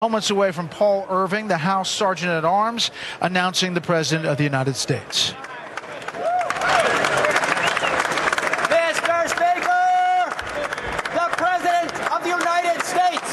Moments away from Paul Irving, the House Sergeant at Arms, announcing the President of the United States. Mr. Speaker, the President of the United States.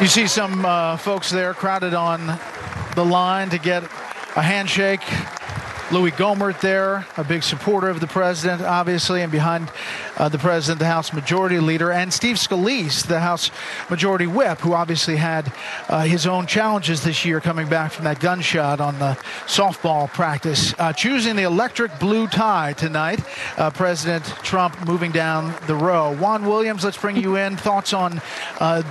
You see some folks there crowded on the line to get a handshake. Louis Gohmert there, a big supporter of the president, obviously, and behind the president, the House Majority Leader, and Steve Scalise, the House Majority Whip, who obviously had his own challenges this year coming back from that gunshot on the softball practice. Choosing the electric blue tie tonight, President Trump moving down the row. Juan Williams, let's bring you in. Thoughts on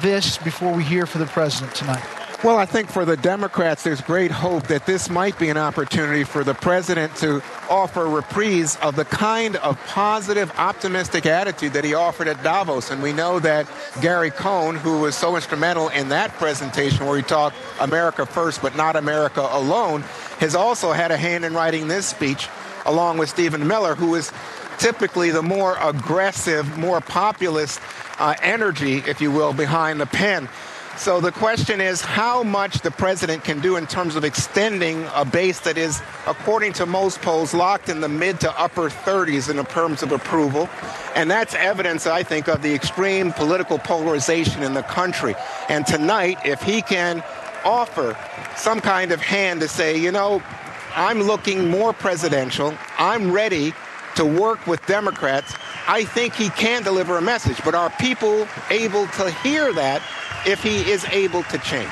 this before we hear from the president tonight? Well, I think for the Democrats, there's great hope that this might be an opportunity for the president to offer a reprise of the kind of positive, optimistic attitude that he offered at Davos. And we know that Gary Cohn, who was so instrumental in that presentation where he talked America first but not America alone, has also had a hand in writing this speech, along with Stephen Miller, who is typically the more aggressive, more populist energy, if you will, behind the pen. So the question is how much the president can do in terms of extending a base that is, according to most polls, locked in the mid to upper 30s in terms of approval. And that's evidence, I think, of the extreme political polarization in the country. And tonight, if he can offer some kind of hand to say, you know, I'm looking more presidential, I'm ready to work with Democrats, I think he can deliver a message. But are people able to hear that if he is able to change?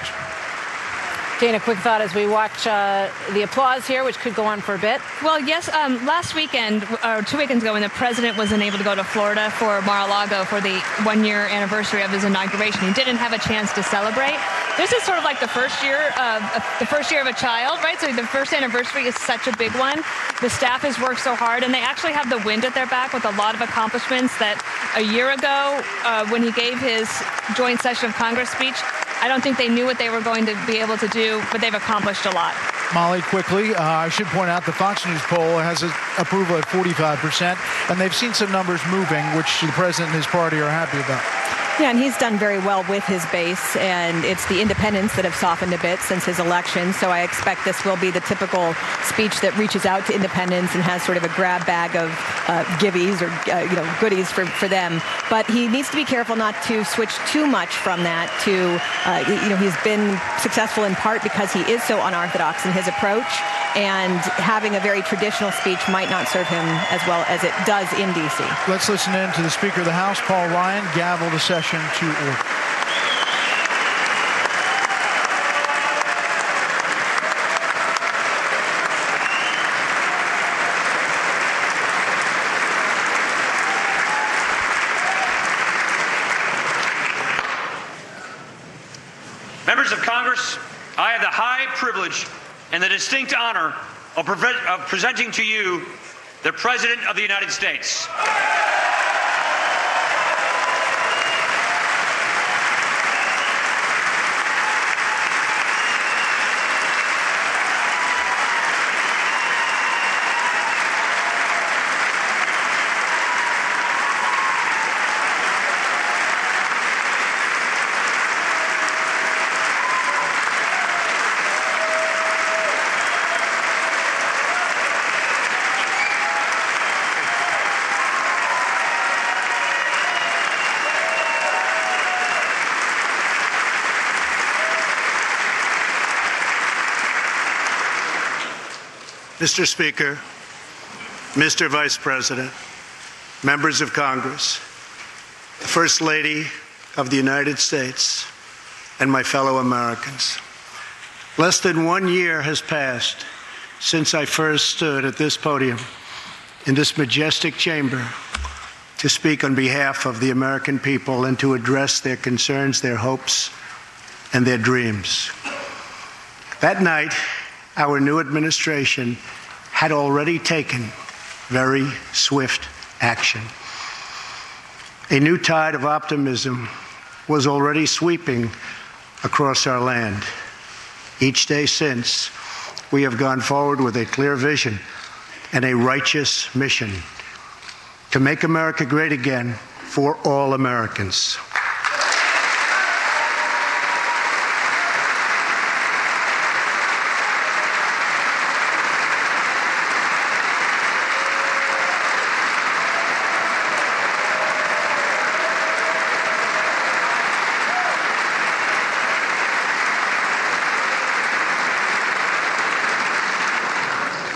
Dana, quick thought as we watch the applause here, which could go on for a bit. Well, yes, last weekend, or 2 weekends ago, when the president was unable to go to Florida for Mar-a-Lago for the one-year anniversary of his inauguration, he didn't have a chance to celebrate. This is sort of like the first year of a child, right? So the first anniversary is such a big one. The staff has worked so hard, and they actually have the wind at their back with a lot of accomplishments that a year ago, when he gave his joint session of Congress speech, I don't think they knew what they were going to be able to do, but they've accomplished a lot. Molly, quickly, I should point out the Fox News poll has approval at 45%, and they've seen some numbers moving, which the president and his party are happy about. Yeah, and he's done very well with his base, and it's the independents that have softened a bit since his election. So I expect this will be the typical speech that reaches out to independents and has sort of a grab bag of giveies or goodies for them. But he needs to be careful not to switch too much from that to, he's been successful in part because he is so unorthodox in his approach. And having a very traditional speech might not serve him as well as it does in D.C. Let's listen in to the Speaker of the House, Paul Ryan, gavel the session to order. Members of Congress, I have the high privilege and the distinct honor of presenting to you the President of the United States. Mr. Speaker, Mr. Vice President, members of Congress, the First Lady of the United States, and my fellow Americans. Less than 1 year has passed since I first stood at this podium in this majestic chamber to speak on behalf of the American people and to address their concerns, their hopes, and their dreams. That night, our new administration had already taken very swift action. A new tide of optimism was already sweeping across our land. Each day since, we have gone forward with a clear vision and a righteous mission to make America great again for all Americans.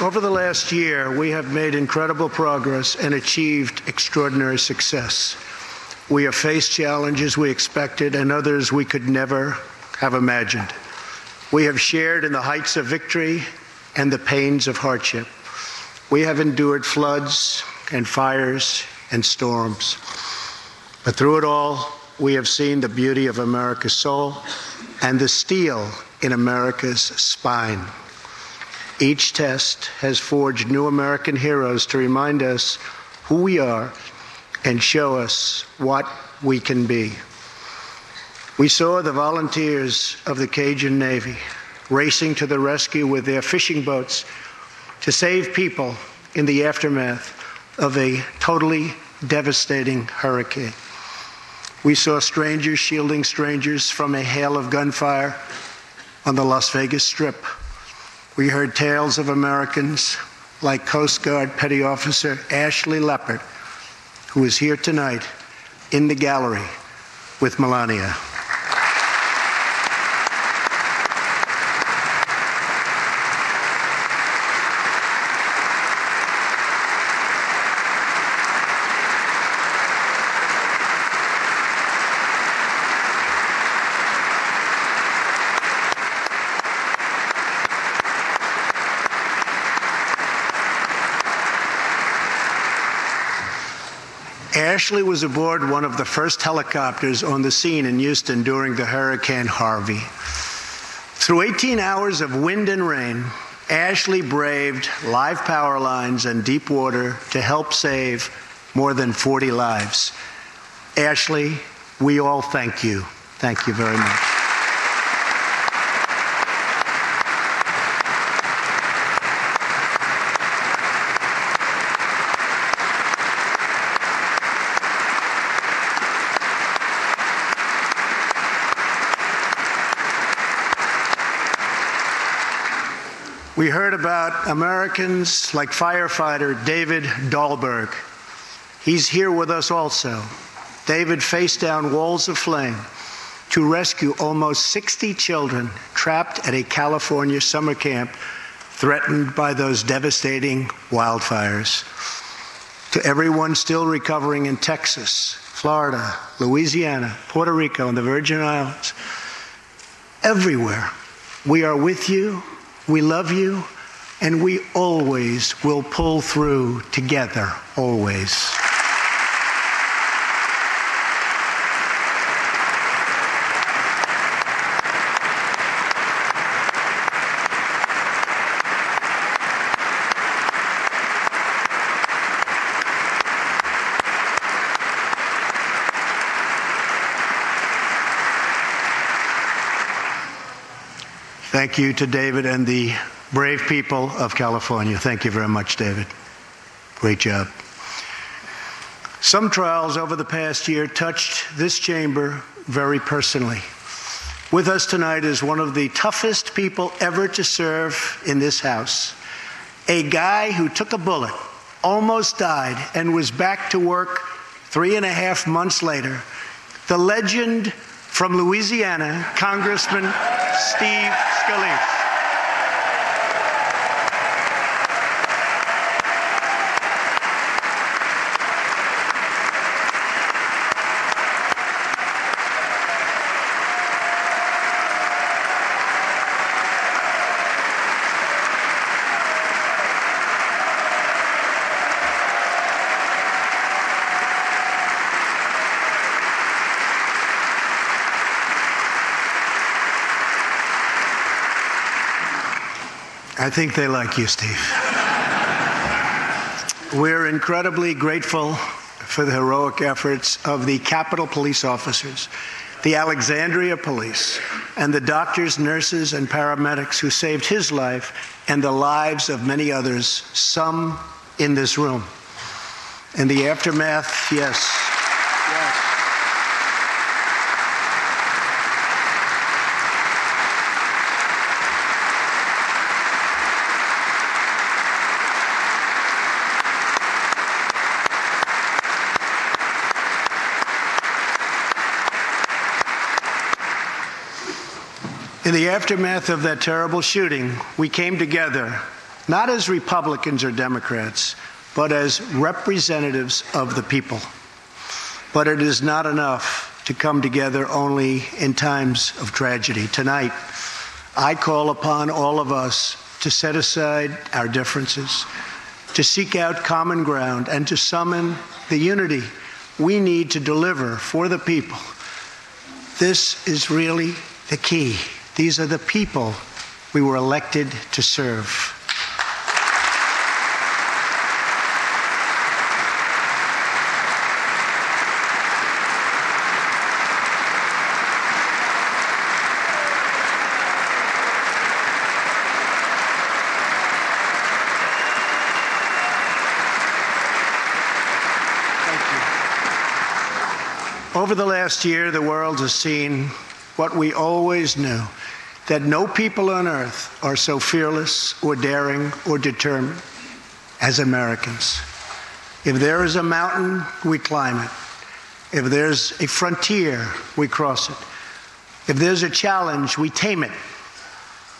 Over the last year, we have made incredible progress and achieved extraordinary success. We have faced challenges we expected and others we could never have imagined. We have shared in the heights of victory and the pains of hardship. We have endured floods and fires and storms. But through it all, we have seen the beauty of America's soul and the steel in America's spine. Each test has forged new American heroes to remind us who we are and show us what we can be. We saw the volunteers of the Cajun Navy racing to the rescue with their fishing boats to save people in the aftermath of a totally devastating hurricane. We saw strangers shielding strangers from a hail of gunfire on the Las Vegas Strip. We heard tales of Americans like Coast Guard Petty Officer Ashley Leopard, who is here tonight in the gallery with Melania. Ashley was aboard one of the first helicopters on the scene in Houston during the Hurricane Harvey. Through 18 hours of wind and rain, Ashley braved live power lines and deep water to help save more than 40 lives. Ashley, we all thank you. Thank you very much. We heard about Americans like firefighter David Dahlberg. He's here with us also. David faced down walls of flame to rescue almost 60 children trapped at a California summer camp threatened by those devastating wildfires. To everyone still recovering in Texas, Florida, Louisiana, Puerto Rico, and the Virgin Islands, everywhere, we are with you. We love you, and we always will pull through together, always. Thank you to David and the brave people of California. Thank you very much, David. Great job. Some trials over the past year touched this chamber very personally. With us tonight is one of the toughest people ever to serve in this House. A guy who took a bullet, almost died, and was back to work 3.5 months later. The legend from Louisiana, Congressman Steve Scalise. I think they like you, Steve. We're incredibly grateful for the heroic efforts of the Capitol Police officers, the Alexandria Police, and the doctors, nurses, and paramedics who saved his life and the lives of many others, some in this room. In the aftermath, yes. In the aftermath of that terrible shooting, we came together, not as Republicans or Democrats, but as representatives of the people. But it is not enough to come together only in times of tragedy. Tonight, I call upon all of us to set aside our differences, to seek out common ground, and to summon the unity we need to deliver for the people. This is really the key. These are the people we were elected to serve. Over the last year, the world has seen what we always knew, that no people on earth are so fearless or daring or determined as Americans. If there is a mountain, we climb it. If there's a frontier, we cross it. If there's a challenge, we tame it.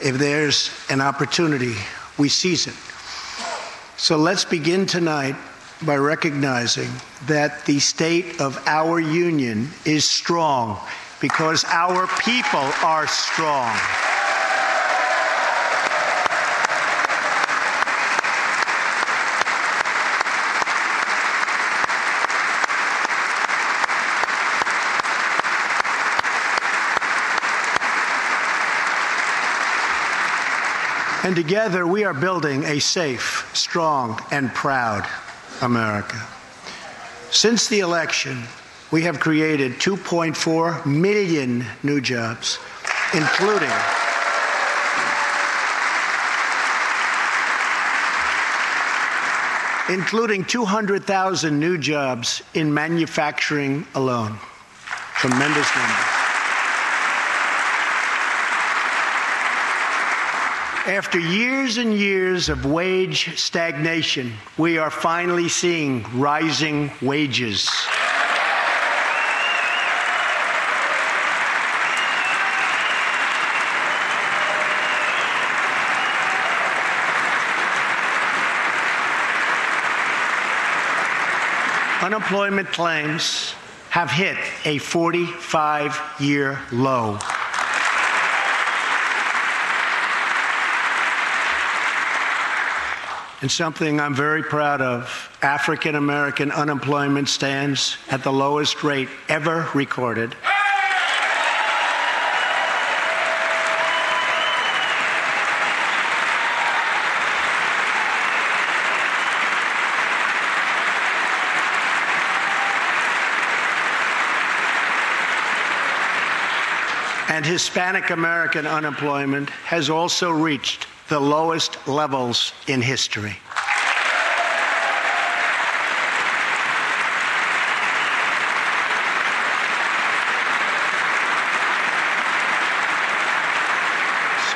If there's an opportunity, we seize it. So let's begin tonight by recognizing that the state of our union is strong because our people are strong. And together we are building a safe, strong, and proud America. Since the election, we have created 2.4 million new jobs, including 200,000 new jobs in manufacturing alone. Tremendous number. After years and years of wage stagnation, we are finally seeing rising wages. Unemployment claims have hit a 45-year low. And something I'm very proud of, African American unemployment stands at the lowest rate ever recorded. And Hispanic American unemployment has also reached the lowest levels in history.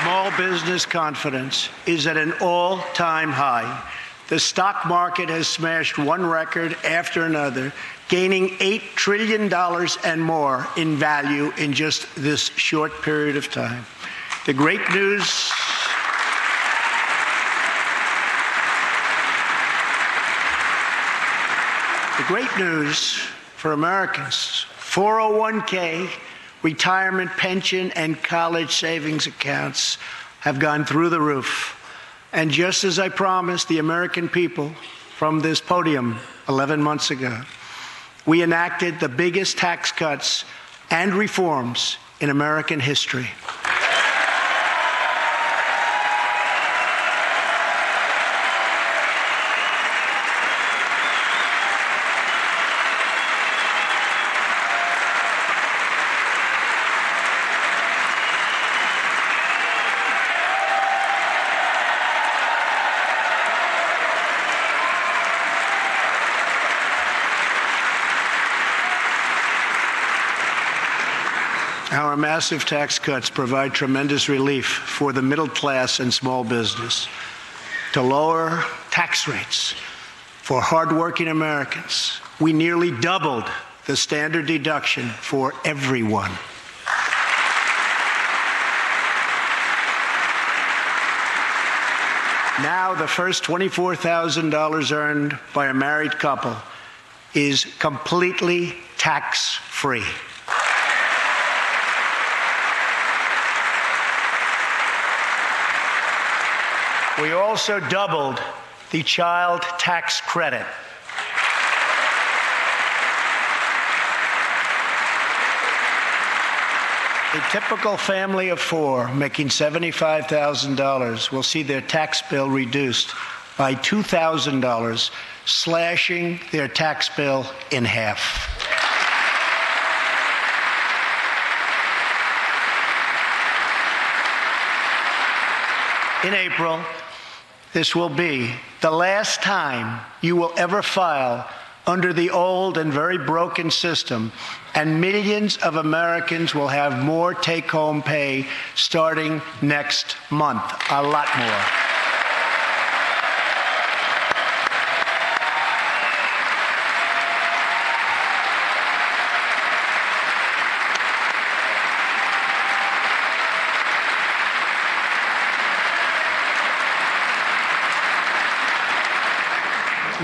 Small business confidence is at an all-time high. The stock market has smashed one record after another, gaining $8 trillion and more in value in just this short period of time. The great news for Americans, 401k, retirement pension, and college savings accounts have gone through the roof. And just as I promised the American people from this podium 11 months ago, we enacted the biggest tax cuts and reforms in American history. Our massive tax cuts provide tremendous relief for the middle class and small business. To lower tax rates for hardworking Americans, we nearly doubled the standard deduction for everyone. Now the first $24,000 earned by a married couple is completely tax-free. We also doubled the child tax credit. A typical family of four making $75,000 will see their tax bill reduced by $2,000, slashing their tax bill in half. In April, this will be the last time you will ever file under the old and very broken system, and millions of Americans will have more take-home pay starting next month, a lot more.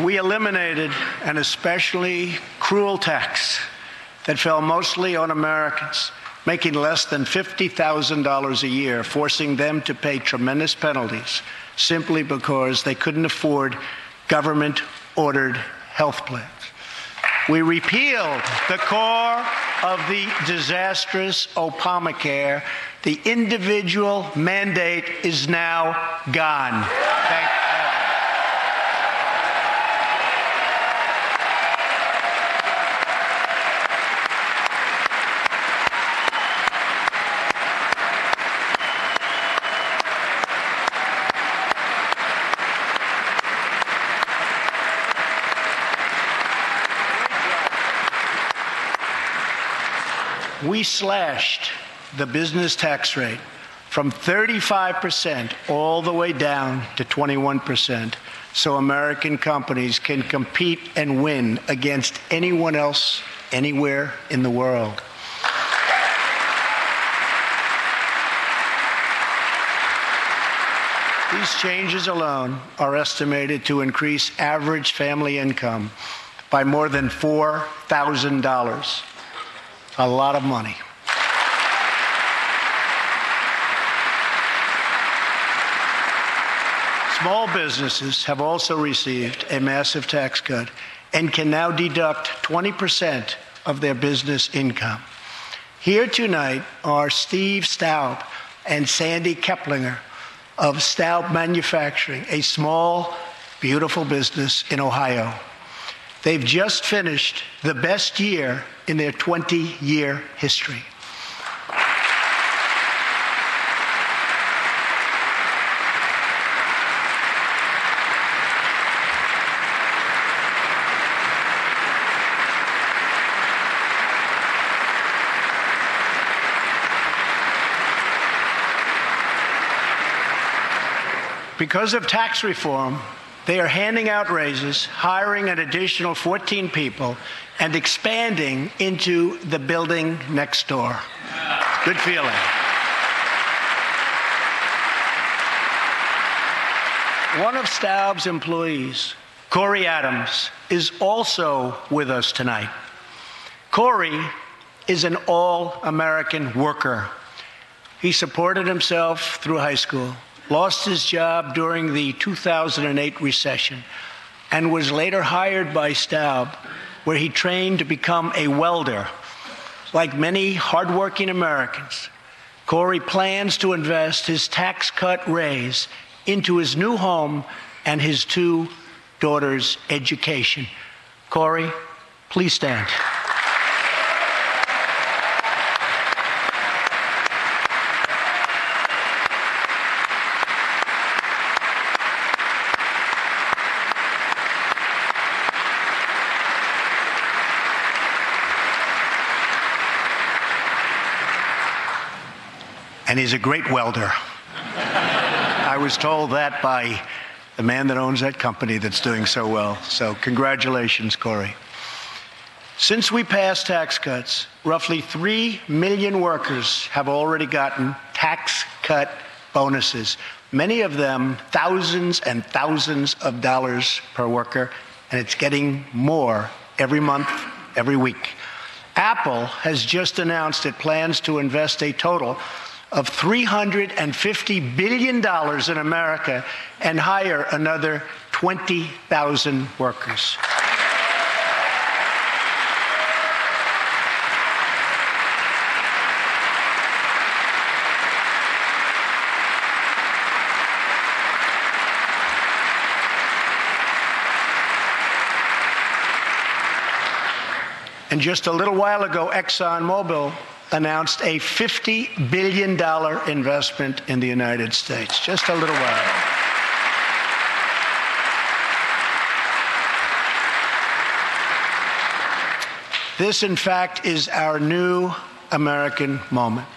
We eliminated an especially cruel tax that fell mostly on Americans making less than $50,000 a year, forcing them to pay tremendous penalties simply because they couldn't afford government-ordered health plans. We repealed the core of the disastrous Obamacare. The individual mandate is now gone. Thank you. We slashed the business tax rate from 35% all the way down to 21%, so American companies can compete and win against anyone else anywhere in the world. These changes alone are estimated to increase average family income by more than $4,000. A lot of money. Small businesses have also received a massive tax cut and can now deduct 20% of their business income. Here tonight are Steve Staub and Sandy Keplinger of Staub Manufacturing, a small, beautiful business in Ohio. They've just finished the best year in their 20-year history. Because of tax reform, they are handing out raises, hiring an additional 14 people, and expanding into the building next door. Good feeling. One of Staub's employees, Corey Adams, is also with us tonight. Corey is an all-American worker. He supported himself through high school, lost his job during the 2008 recession, and was later hired by Staub, where he trained to become a welder. Like many hardworking Americans, Corey plans to invest his tax cut raise into his new home and his two daughters' education. Corey, please stand. and he's a great welder. I was told that by the man that owns that company that's doing so well. So congratulations, Corey. Since we passed tax cuts, roughly 3 million workers have already gotten tax cut bonuses, many of them thousands and thousands of dollars per worker, and it's getting more every month, every week. Apple has just announced it plans to invest a total of $350 billion in America and hire another 20,000 workers. And just a little while ago, ExxonMobil announced a $50 billion investment in the United States. Just a little while ago. This, in fact, is our new American moment.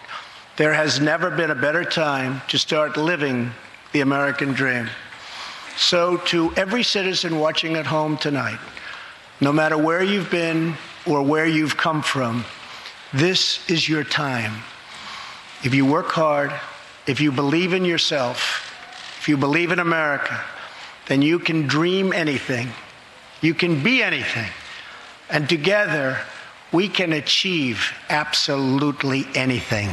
There has never been a better time to start living the American dream. So to every citizen watching at home tonight, no matter where you've been or where you've come from, this is your time. If you work hard, if you believe in yourself, if you believe in America, then you can dream anything. You can be anything. And together, we can achieve absolutely anything.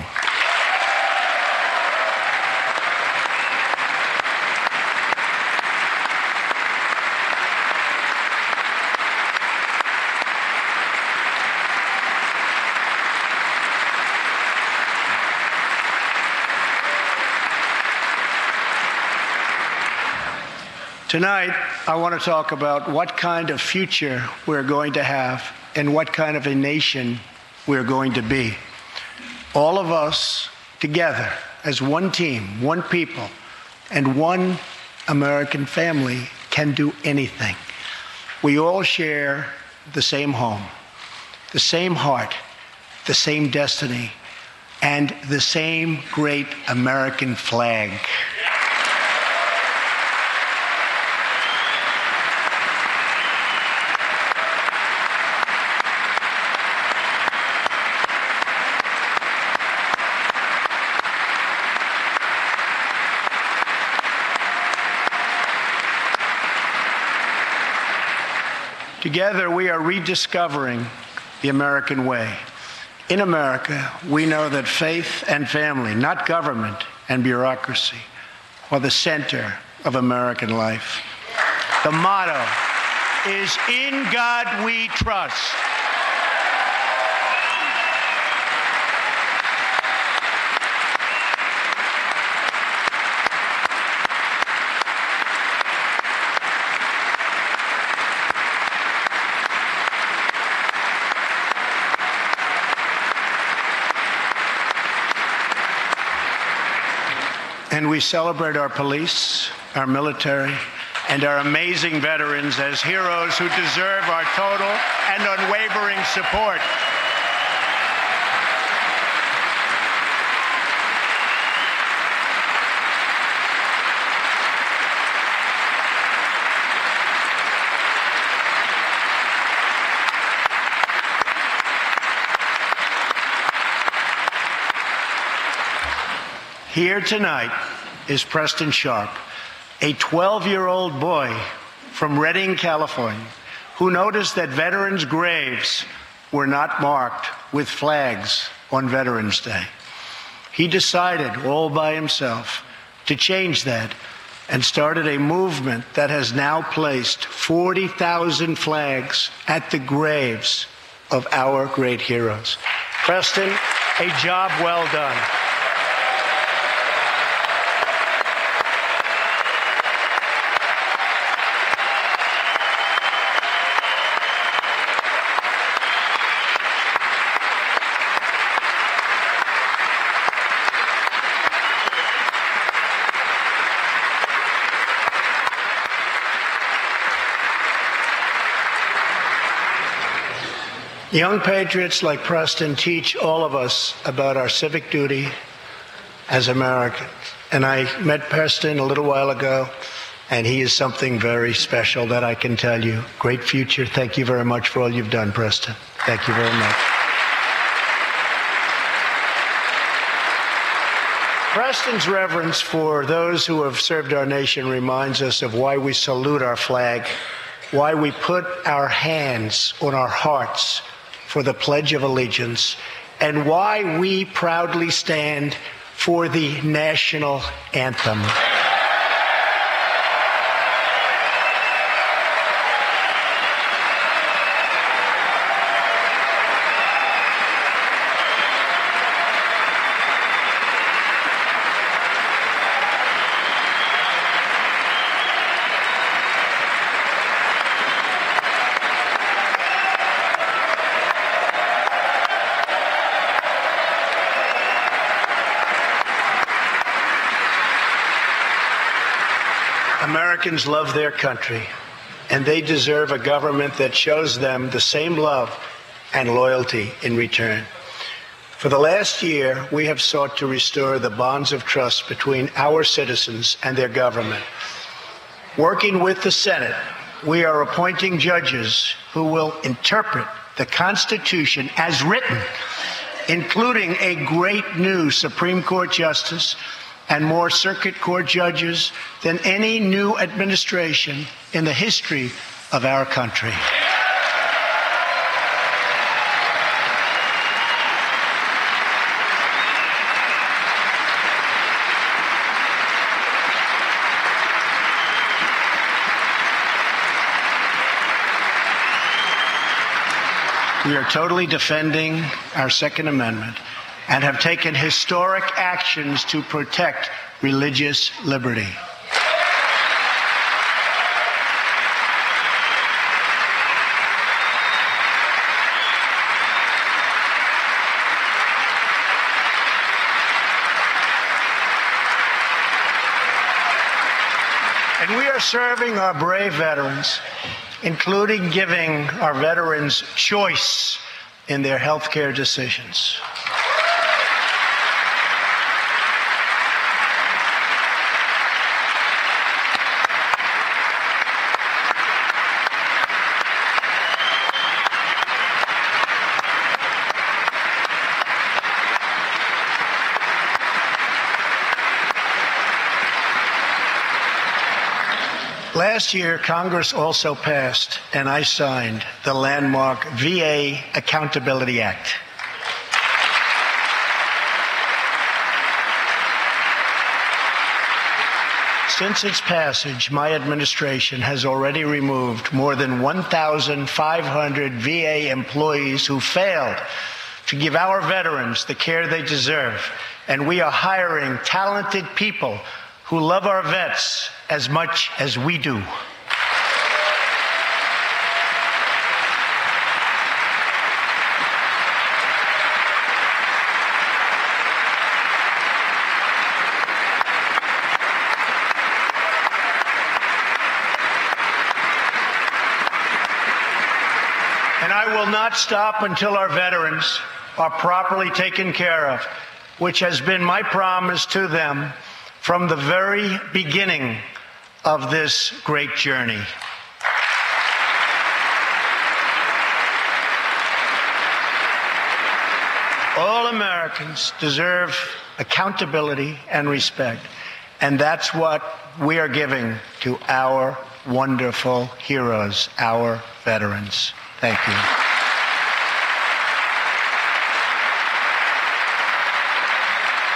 Tonight, I want to talk about what kind of future we're going to have and what kind of a nation we're going to be. All of us together as one team, one people, and one American family can do anything. We all share the same home, the same heart, the same destiny, and the same great American flag. Together, we are rediscovering the American way. In America, we know that faith and family, not government and bureaucracy, are the center of American life. The motto is, "In God we trust." And we celebrate our police, our military, and our amazing veterans as heroes who deserve our total and unwavering support. Here tonight is Preston Sharp, a 12-year-old boy from Redding, California, who noticed that veterans' graves were not marked with flags on Veterans Day. He decided all by himself to change that and started a movement that has now placed 40,000 flags at the graves of our great heroes. Preston, a job well done. Young patriots like Preston teach all of us about our civic duty, as Americans. And I met Preston a little while ago, and he is something very special that I can tell you. Great future. Thank you very much for all you've done, Preston. Thank you very much. Preston's reverence for those who have served our nation reminds us of why we salute our flag, why we put our hands on our hearts for the Pledge of Allegiance, and why we proudly stand for the national anthem. Americans love their country, and they deserve a government that shows them the same love and loyalty in return. For the last year, we have sought to restore the bonds of trust between our citizens and their government. Working with the Senate, we are appointing judges who will interpret the Constitution as written, including a great new Supreme Court justice and more circuit court judges than any new administration in the history of our country. We are totally defending our Second Amendment and have taken historic actions to protect religious liberty. And we are serving our brave veterans, including giving our veterans choice in their health care decisions. Last year, Congress also passed, and I signed, the landmark VA Accountability Act. Since its passage, my administration has already removed more than 1,500 VA employees who failed to give our veterans the care they deserve, and we are hiring talented people who love our vets as much as we do. And I will not stop until our veterans are properly taken care of, which has been my promise to them from the very beginning of this great journey. All Americans deserve accountability and respect, and that's what we are giving to our wonderful heroes, our veterans. Thank you.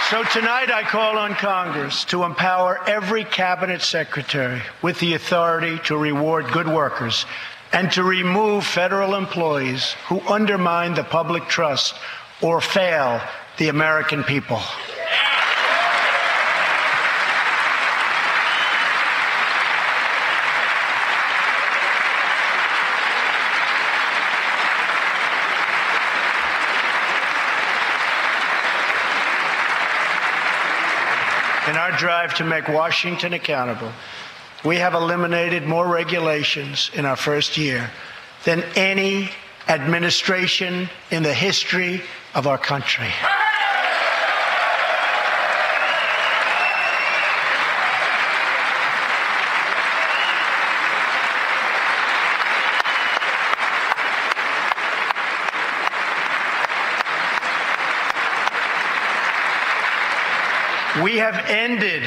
So tonight I call on Congress to empower every cabinet secretary with the authority to reward good workers and to remove federal employees who undermine the public trust or fail the American people. In our drive to make Washington accountable, we have eliminated more regulations in our first year than any administration in the history of our country. We have ended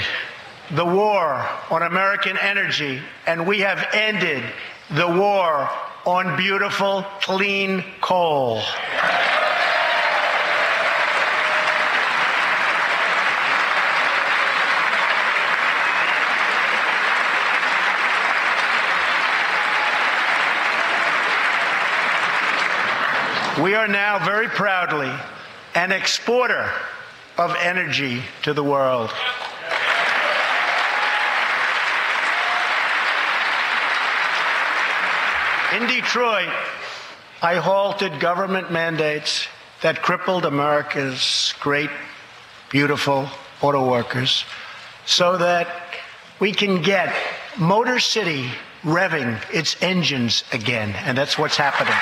the war on American energy, and we have ended the war on beautiful, clean coal. We are now very proudly an exporter of energy to the world. In Detroit, I halted government mandates that crippled America's great, beautiful auto workers so that we can get Motor City revving its engines again, and that's what's happening.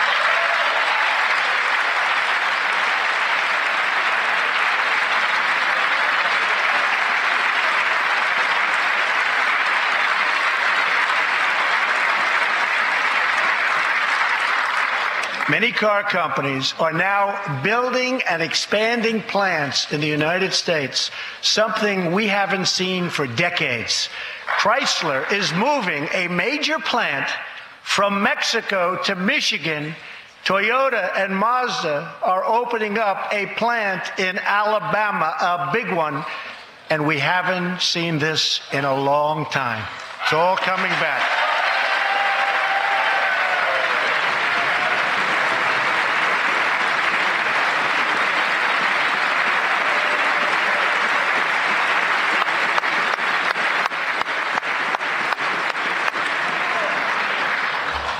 Many car companies are now building and expanding plants in the United States, something we haven't seen for decades. Chrysler is moving a major plant from Mexico to Michigan. Toyota and Mazda are opening up a plant in Alabama, a big one, and we haven't seen this in a long time. It's all coming back.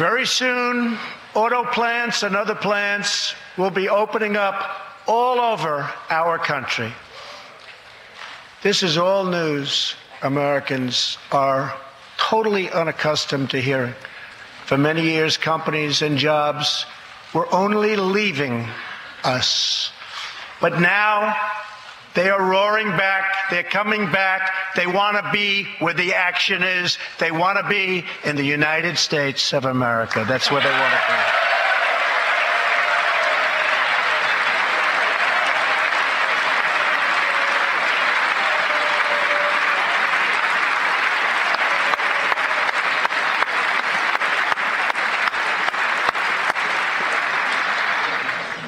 Very soon, auto plants and other plants will be opening up all over our country. This is all news Americans are totally unaccustomed to hearing. For many years, companies and jobs were only leaving us. But now, they are roaring back. They're coming back. They want to be where the action is. They want to be in the United States of America. That's where they want to be.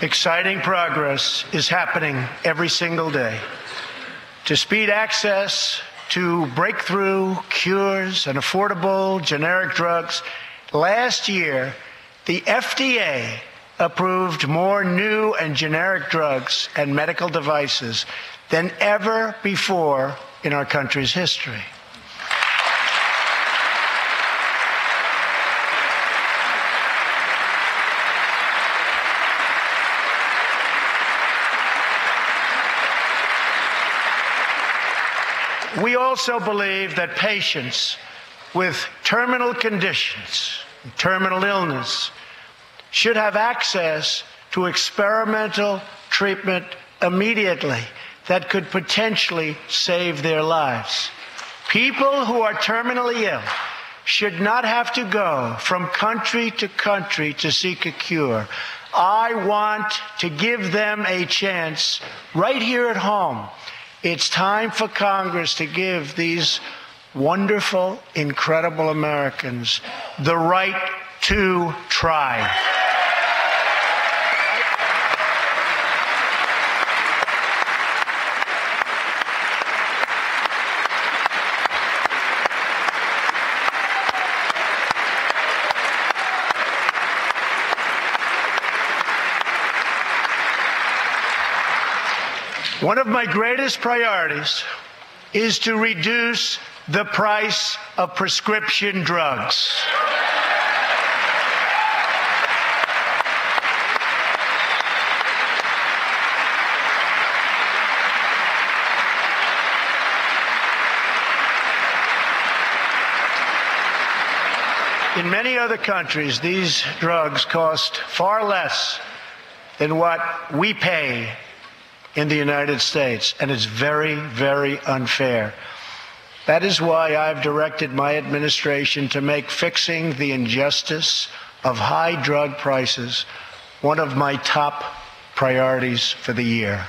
Exciting progress is happening every single day. To speed access to breakthrough cures and affordable generic drugs, last year, the FDA approved more new and generic drugs and medical devices than ever before in our country's history. We also believe that patients with terminal conditions, terminal illness, should have access to experimental treatment immediately that could potentially save their lives. People who are terminally ill should not have to go from country to country to seek a cure. I want to give them a chance right here at home. It's time for Congress to give these wonderful, incredible Americans the right to try. One of my greatest priorities is to reduce the price of prescription drugs. In many other countries, these drugs cost far less than what we pay in the United States, and it's very, very unfair. That is why I've directed my administration to make fixing the injustice of high drug prices one of my top priorities for the year.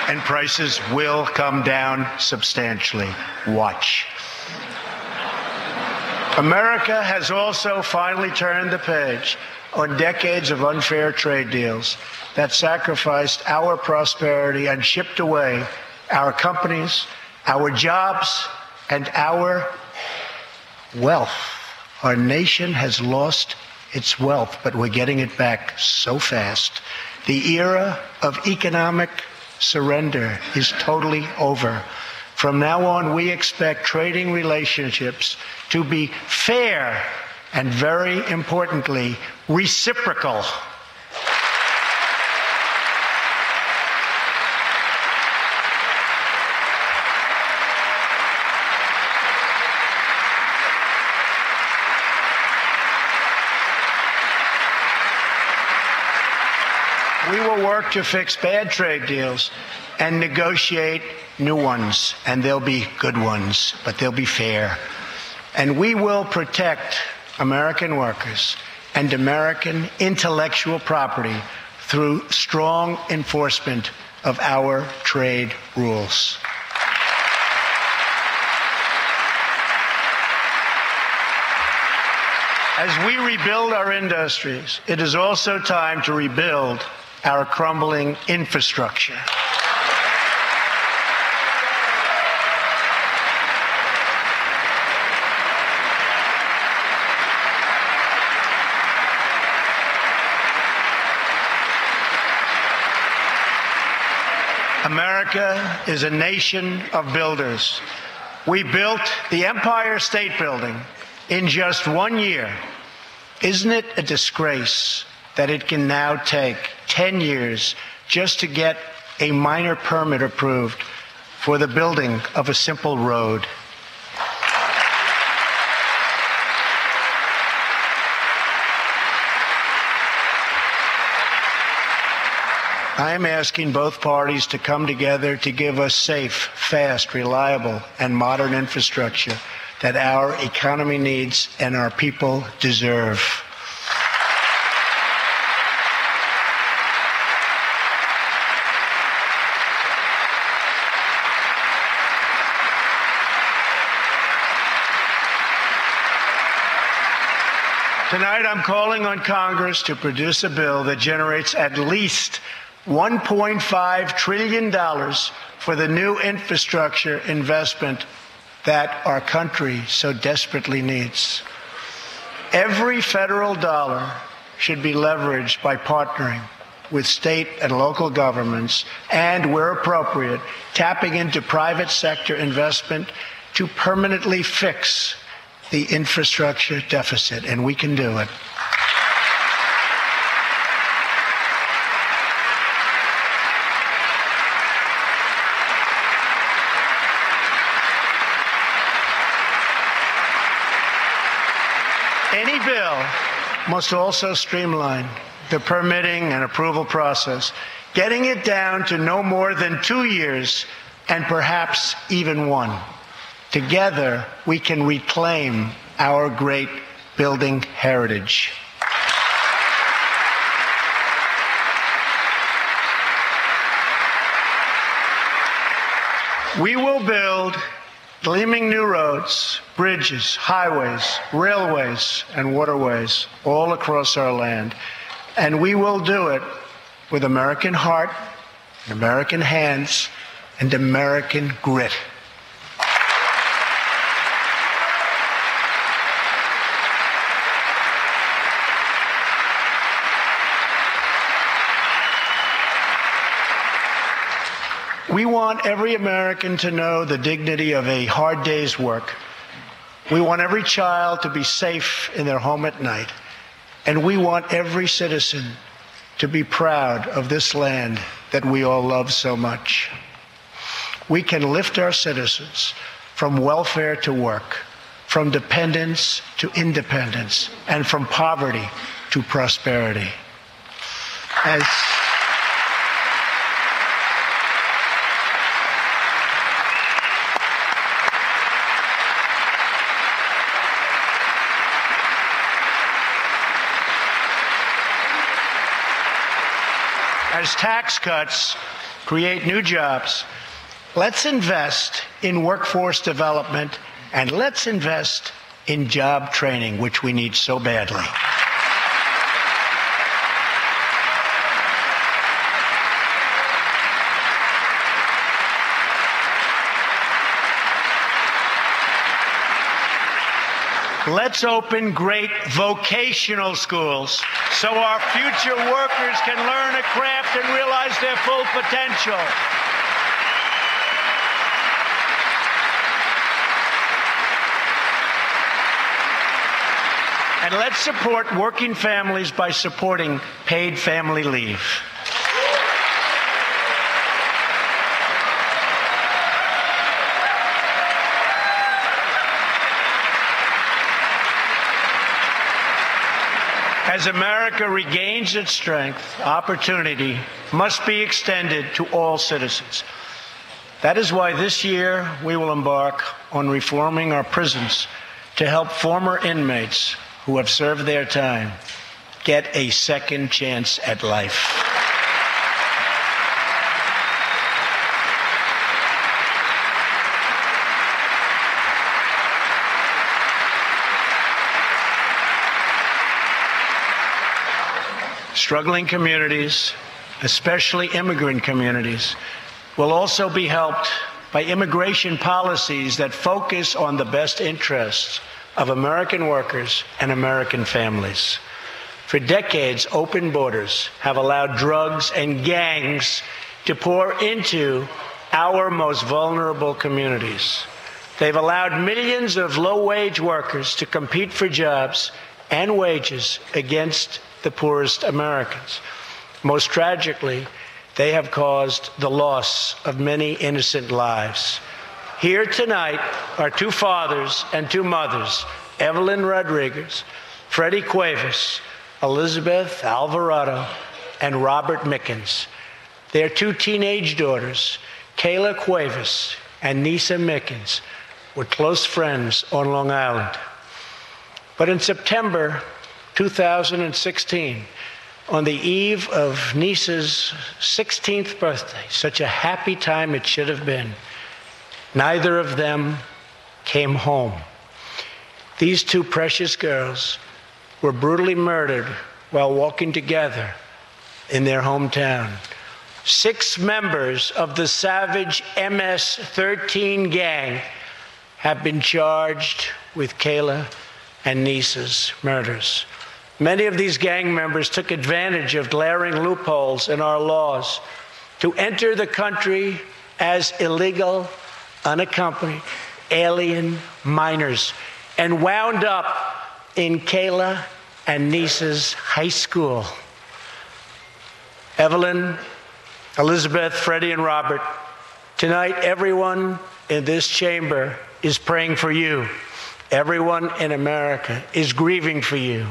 and prices will come down substantially. Watch. America has also finally turned the page on decades of unfair trade deals that sacrificed our prosperity and shipped away our companies, our jobs, and our wealth. Our nation has lost its wealth, but we're getting it back so fast. The era of economic surrender is totally over. From now on, we expect trading relationships to be fair and, very importantly, reciprocal. We will work to fix bad trade deals and negotiate new ones, and they'll be good ones, but they'll be fair. And we will protect American workers and American intellectual property through strong enforcement of our trade rules. As we rebuild our industries, it is also time to rebuild our crumbling infrastructure. America is a nation of builders. We built the Empire State Building in just 1 year. Isn't it a disgrace that it can now take 10 years just to get a minor permit approved for the building of a simple road? I am asking both parties to come together to give us safe, fast, reliable, and modern infrastructure that our economy needs and our people deserve. Tonight, I'm calling on Congress to produce a bill that generates at least $1.5 trillion for the new infrastructure investment that our country so desperately needs. Every federal dollar should be leveraged by partnering with state and local governments and, where appropriate, tapping into private sector investment to permanently fix the infrastructure deficit, and we can do it. Any bill must also streamline the permitting and approval process, getting it down to no more than 2 years and perhaps even 1. Together, we can reclaim our great building heritage. We will build gleaming new roads, bridges, highways, railways, and waterways all across our land. And we will do it with American heart, American hands, and American grit. We want every American to know the dignity of a hard day's work. We want every child to be safe in their home at night. And we want every citizen to be proud of this land that we all love so much. We can lift our citizens from welfare to work, from dependence to independence, and from poverty to prosperity. As tax cuts create new jobs. Let's invest in workforce development, and let's invest in job training, which we need so badly. Let's open great vocational schools so our future workers can learn a craft and realize their full potential. And let's support working families by supporting paid family leave. As America regains its strength, opportunity must be extended to all citizens. That is why this year we will embark on reforming our prisons to help former inmates who have served their time get a second chance at life. Struggling communities, especially immigrant communities, will also be helped by immigration policies that focus on the best interests of American workers and American families. For decades, open borders have allowed drugs and gangs to pour into our most vulnerable communities. They've allowed millions of low-wage workers to compete for jobs and wages against the poorest Americans. Most tragically, they have caused the loss of many innocent lives. Here tonight are two fathers and two mothers, Evelyn Rodriguez, Freddie Cuevas, Elizabeth Alvarado, and Robert Mickens. Their two teenage daughters, Kayla Cuevas and Nisa Mickens, were close friends on Long Island. But in September 2016, on the eve of Nisa's 16th birthday, such a happy time it should have been, neither of them came home. These two precious girls were brutally murdered while walking together in their hometown. 6 members of the savage MS-13 gang have been charged with Kayla and Nisa's murders. Many of these gang members took advantage of glaring loopholes in our laws to enter the country as illegal, unaccompanied, alien minors and wound up in Kayla and Nisa's high school. Evelyn, Elizabeth, Freddie, and Robert, tonight everyone in this chamber is praying for you. Everyone in America is grieving for you.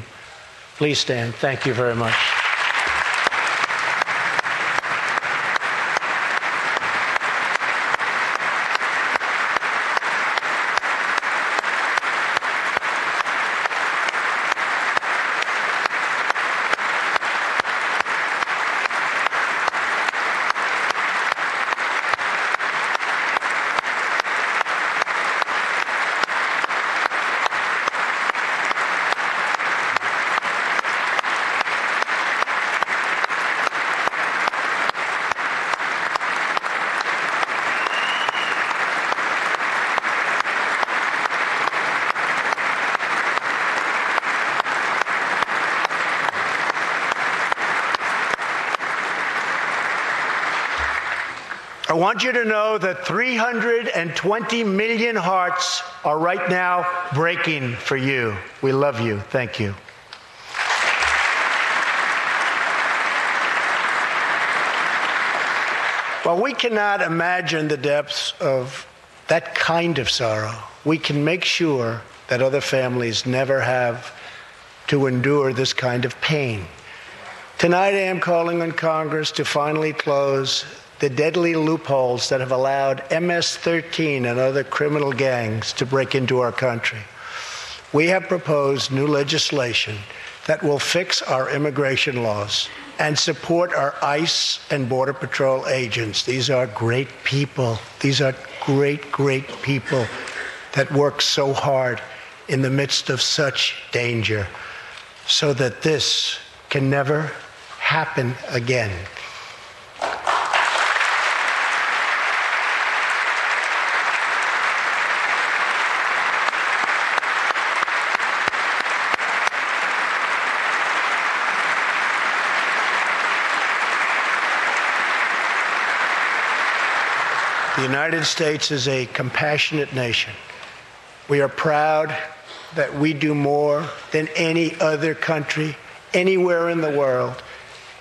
Please stand. Thank you very much. I want you to know that 320 million hearts are right now breaking for you. We love you. Thank you. While we cannot imagine the depths of that kind of sorrow, we can make sure that other families never have to endure this kind of pain. Tonight I am calling on Congress to finally close the deadly loopholes that have allowed MS-13 and other criminal gangs to break into our country. We have proposed new legislation that will fix our immigration laws and support our ICE and Border Patrol agents. These are great people. These are great, great people that work so hard in the midst of such danger so that this can never happen again. The United States is a compassionate nation. We are proud that we do more than any other country anywhere in the world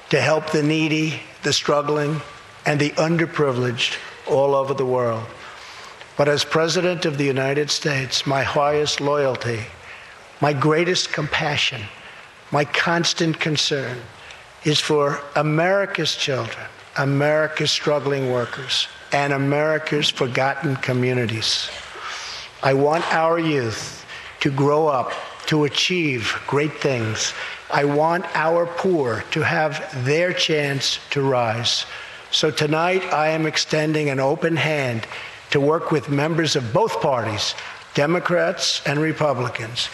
to help the needy, the struggling, and the underprivileged all over the world. But as President of the United States, my highest loyalty, my greatest compassion, my constant concern is for America's children, America's struggling workers, and America's forgotten communities. I want our youth to grow up to achieve great things. I want our poor to have their chance to rise. So tonight I am extending an open hand to work with members of both parties, Democrats and Republicans,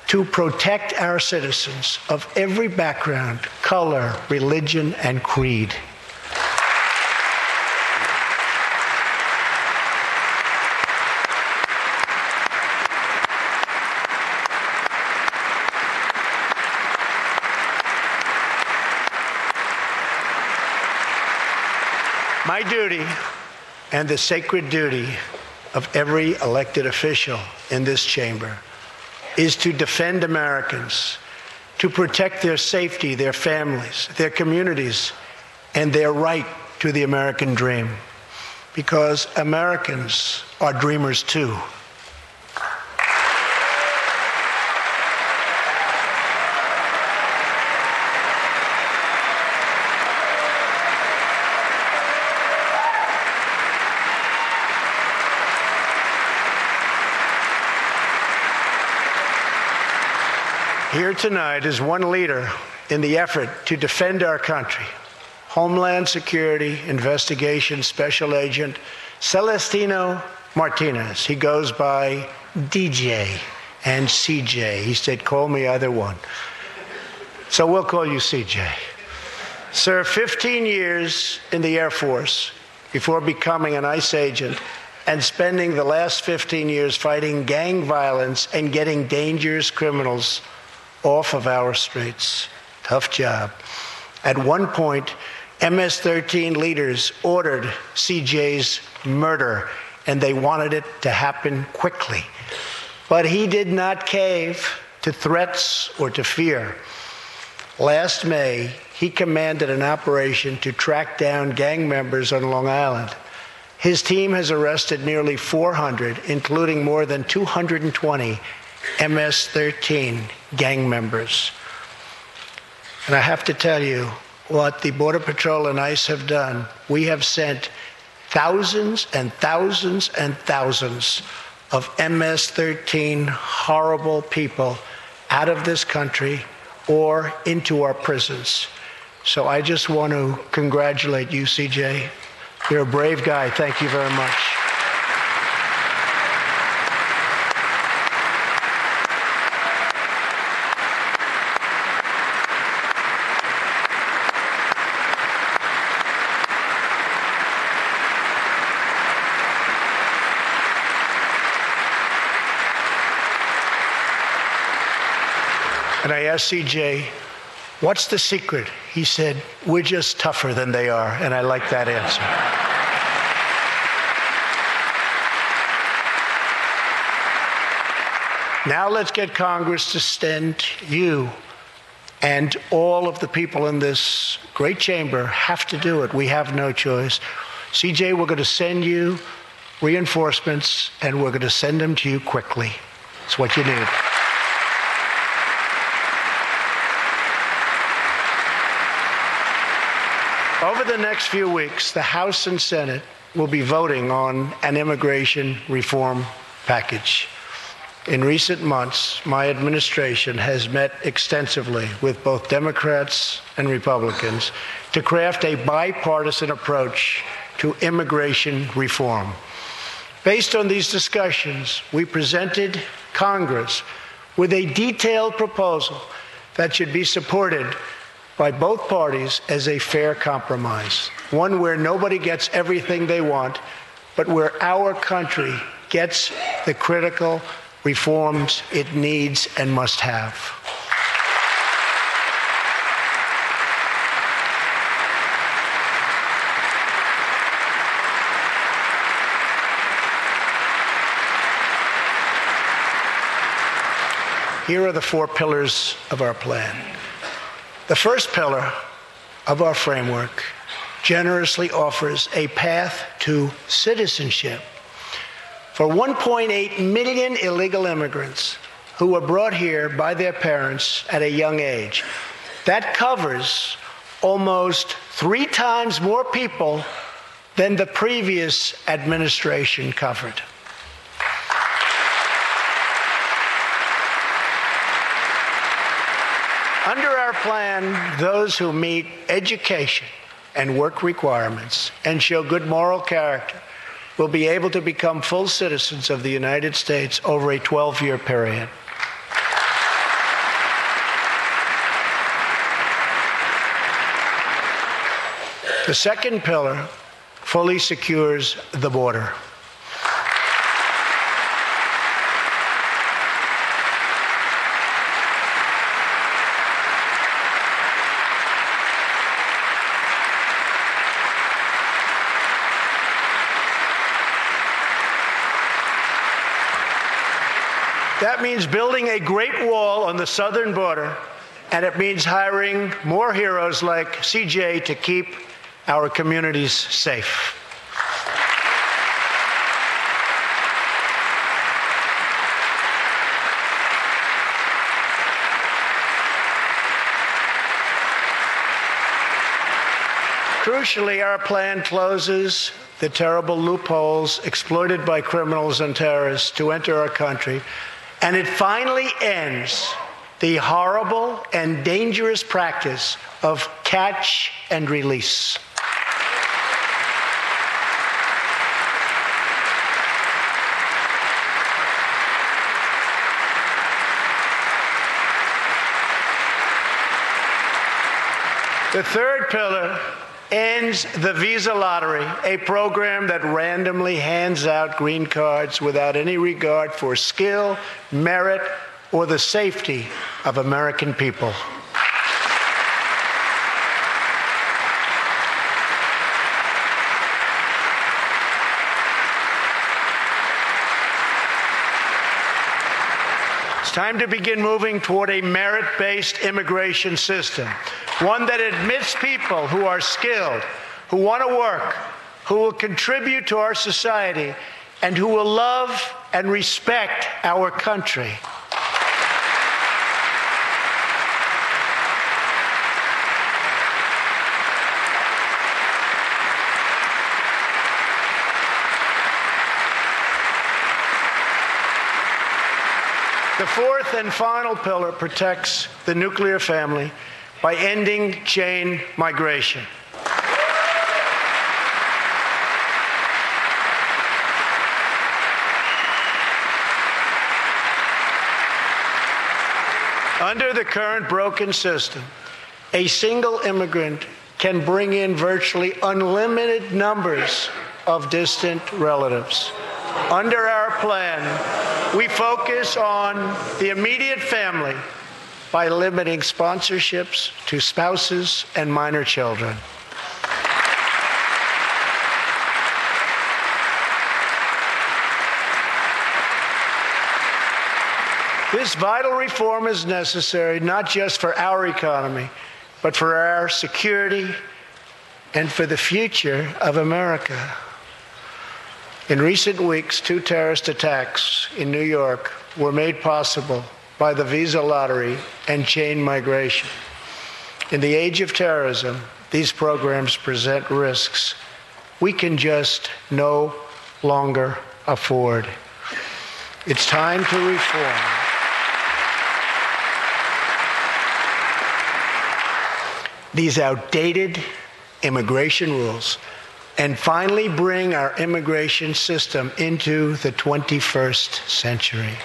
to protect our citizens of every background, color, religion, and creed. My duty, and the sacred duty of every elected official in this chamber, is to defend Americans, to protect their safety, their families, their communities, and their right to the American dream. Because Americans are dreamers too. Here tonight is one leader in the effort to defend our country, Homeland Security Investigation Special Agent Celestino Martinez. He goes by DJ and CJ. He said, call me either one. So we'll call you CJ. Served 15 years in the Air Force before becoming an ICE agent and spending the last 15 years fighting gang violence and getting dangerous criminals off of our streets. Tough job. At one point, MS-13 leaders ordered CJ's murder, and they wanted it to happen quickly. But he did not cave to threats or to fear. Last May, he commanded an operation to track down gang members on Long Island. His team has arrested nearly 400, including more than 220 MS-13 gang members. And I have to tell you, what the Border Patrol and ICE have done, we have sent thousands and thousands and thousands of MS-13 horrible people out of this country or into our prisons. So I just want to congratulate you, CJ. You're a brave guy. Thank you very much. And I asked CJ, what's the secret? He said, we're just tougher than they are. And I like that answer. Now let's get Congress to send you, and all of the people in this great chamber have to do it. We have no choice. CJ, we're going to send you reinforcements, and we're going to send them to you quickly. It's what you need. Over the next few weeks, the House and Senate will be voting on an immigration reform package. In recent months, my administration has met extensively with both Democrats and Republicans to craft a bipartisan approach to immigration reform. Based on these discussions, we presented Congress with a detailed proposal that should be supported by both parties as a fair compromise, one where nobody gets everything they want, but where our country gets the critical reforms it needs and must have. Here are the 4 pillars of our plan. The first pillar of our framework generously offers a path to citizenship for 1.8 million illegal immigrants who were brought here by their parents at a young age. That covers almost 3 times more people than the previous administration covered. Under our plan, those who meet education and work requirements and show good moral character will be able to become full citizens of the United States over a 12-year period. The second pillar fully secures the border. That means building a great wall on the southern border, and it means hiring more heroes like CJ to keep our communities safe. Crucially, our plan closes the terrible loopholes exploited by criminals and terrorists to enter our country, and it finally ends the horrible and dangerous practice of catch and release. The third pillar ends the visa lottery, a program that randomly hands out green cards without any regard for skill, merit, or the safety of American people. It's time to begin moving toward a merit-based immigration system, one that admits people who are skilled, who want to work, who will contribute to our society, and who will love and respect our country. The fourth and final pillar protects the nuclear family by ending chain migration. Under the current broken system, a single immigrant can bring in virtually unlimited numbers of distant relatives. Under our plan, we focus on the immediate family by limiting sponsorships to spouses and minor children. This vital reform is necessary not just for our economy, but for our security and for the future of America. In recent weeks, 2 terrorist attacks in New York were made possible by the visa lottery and chain migration. In the age of terrorism, these programs present risks we can just no longer afford. It's time to reform. These outdated immigration rules and finally bring our immigration system into the 21st century.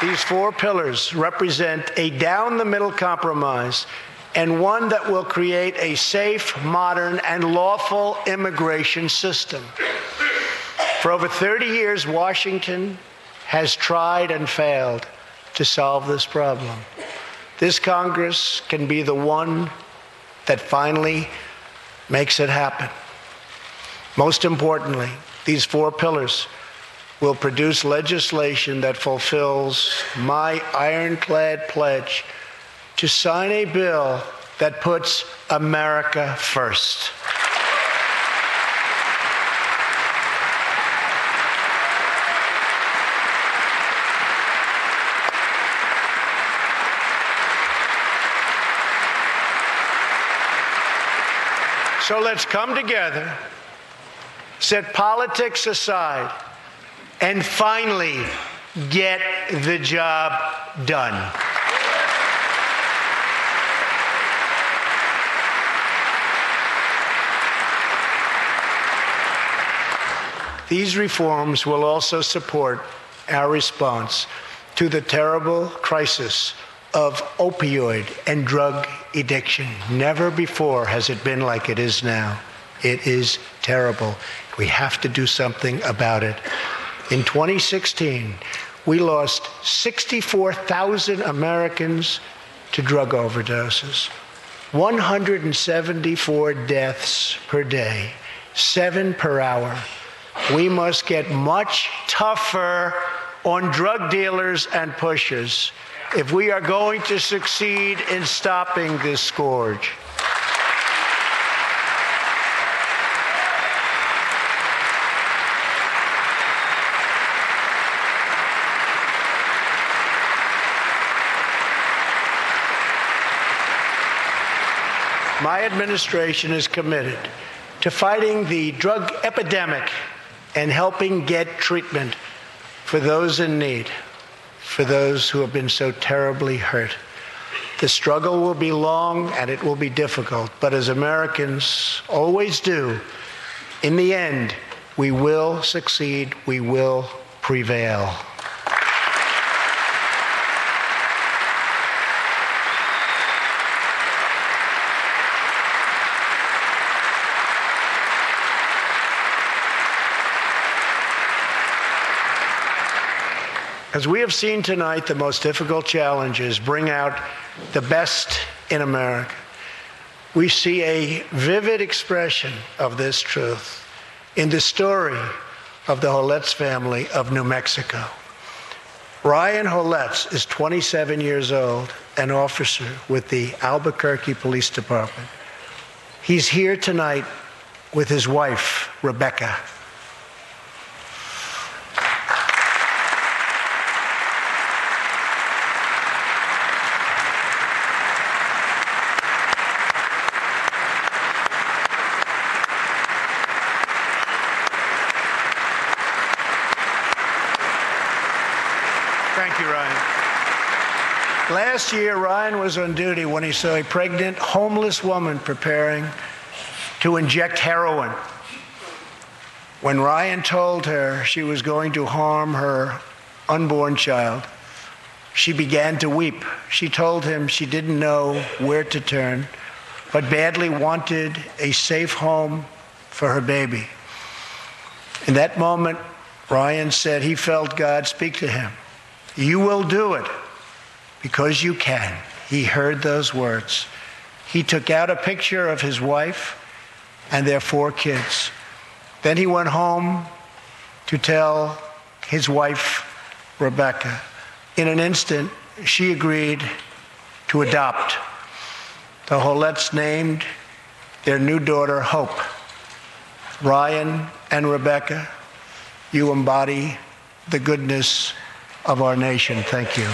These four pillars represent a down-the-middle compromise and one that will create a safe, modern, and lawful immigration system. For over 30 years, Washington has tried and failed to solve this problem. This Congress can be the one that finally makes it happen. Most importantly, these four pillars will produce legislation that fulfills my ironclad pledge to sign a bill that puts America first. So let's come together, set politics aside, and finally get the job done. These reforms will also support our response to the terrible crisis of opioid and drug addiction. Never before has it been like it is now. It is terrible. We have to do something about it. In 2016, we lost 64,000 Americans to drug overdoses, 174 deaths per day, 7 per hour. We must get much tougher on drug dealers and pushers if we are going to succeed in stopping this scourge. My administration is committed to fighting the drug epidemic and helping get treatment for those in need, for those who have been so terribly hurt. The struggle will be long and it will be difficult, but as Americans always do, in the end, we will succeed, we will prevail. As we have seen tonight, the most difficult challenges bring out the best in America. We see a vivid expression of this truth in the story of the Holetz family of New Mexico. Ryan Holetz is 27 years old, an officer with the Albuquerque Police Department. He's here tonight with his wife, Rebecca. Thank you, Ryan. Last year, Ryan was on duty when he saw a pregnant, homeless woman preparing to inject heroin. When Ryan told her she was going to harm her unborn child, she began to weep. She told him she didn't know where to turn, but badly wanted a safe home for her baby. In that moment, Ryan said he felt God speak to him. You will do it because you can. He heard those words. He took out a picture of his wife and their 4 kids. Then he went home to tell his wife, Rebecca. In an instant, she agreed to adopt. The Holetz named their new daughter Hope. Ryan and Rebecca, you embody the goodness of our nation. Thank you.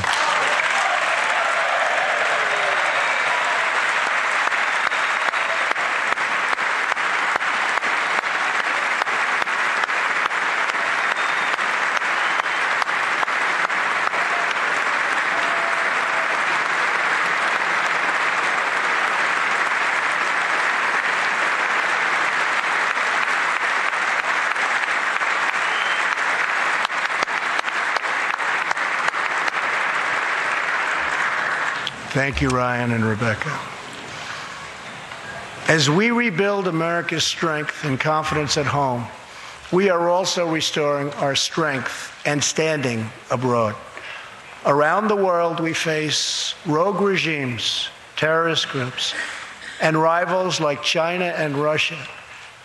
Thank you, Ryan and Rebecca. As we rebuild America's strength and confidence at home, we are also restoring our strength and standing abroad. Around the world, we face rogue regimes, terrorist groups, and rivals like China and Russia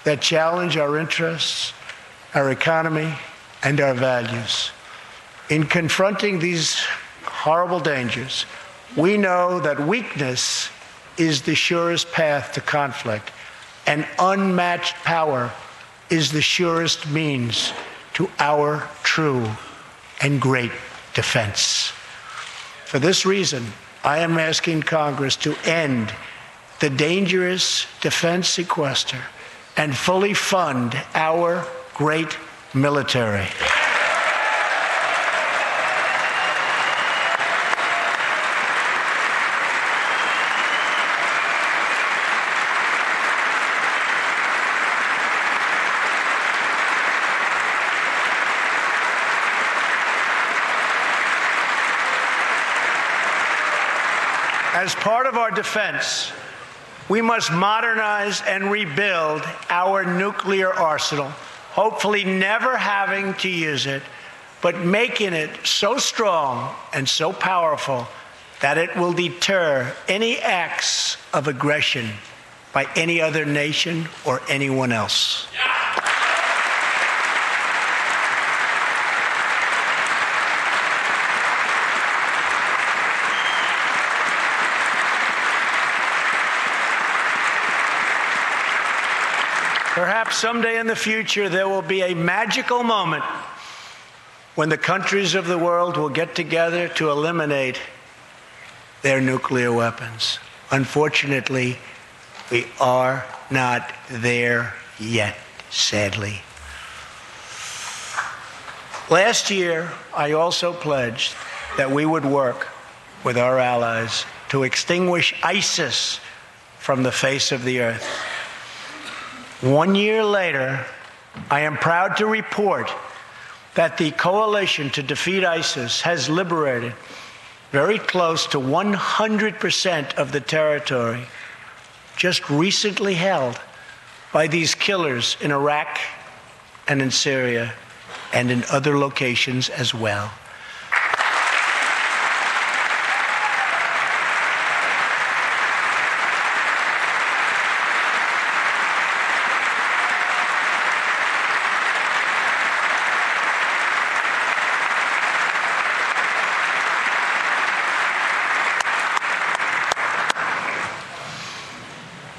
that challenge our interests, our economy, and our values. In confronting these horrible dangers, we know that weakness is the surest path to conflict, and unmatched power is the surest means to our true and great defense. For this reason, I am asking Congress to end the dangerous defense sequester and fully fund our great military. As part of our defense, we must modernize and rebuild our nuclear arsenal, hopefully never having to use it, but making it so strong and so powerful that it will deter any acts of aggression by any other nation or anyone else. Perhaps someday in the future there will be a magical moment when the countries of the world will get together to eliminate their nuclear weapons. Unfortunately, we are not there yet, sadly. Last year, I also pledged that we would work with our allies to extinguish ISIS from the face of the earth. 1 year later, I am proud to report that the coalition to defeat ISIS has liberated very close to 100% of the territory just recently held by these killers in Iraq and in Syria and in other locations as well.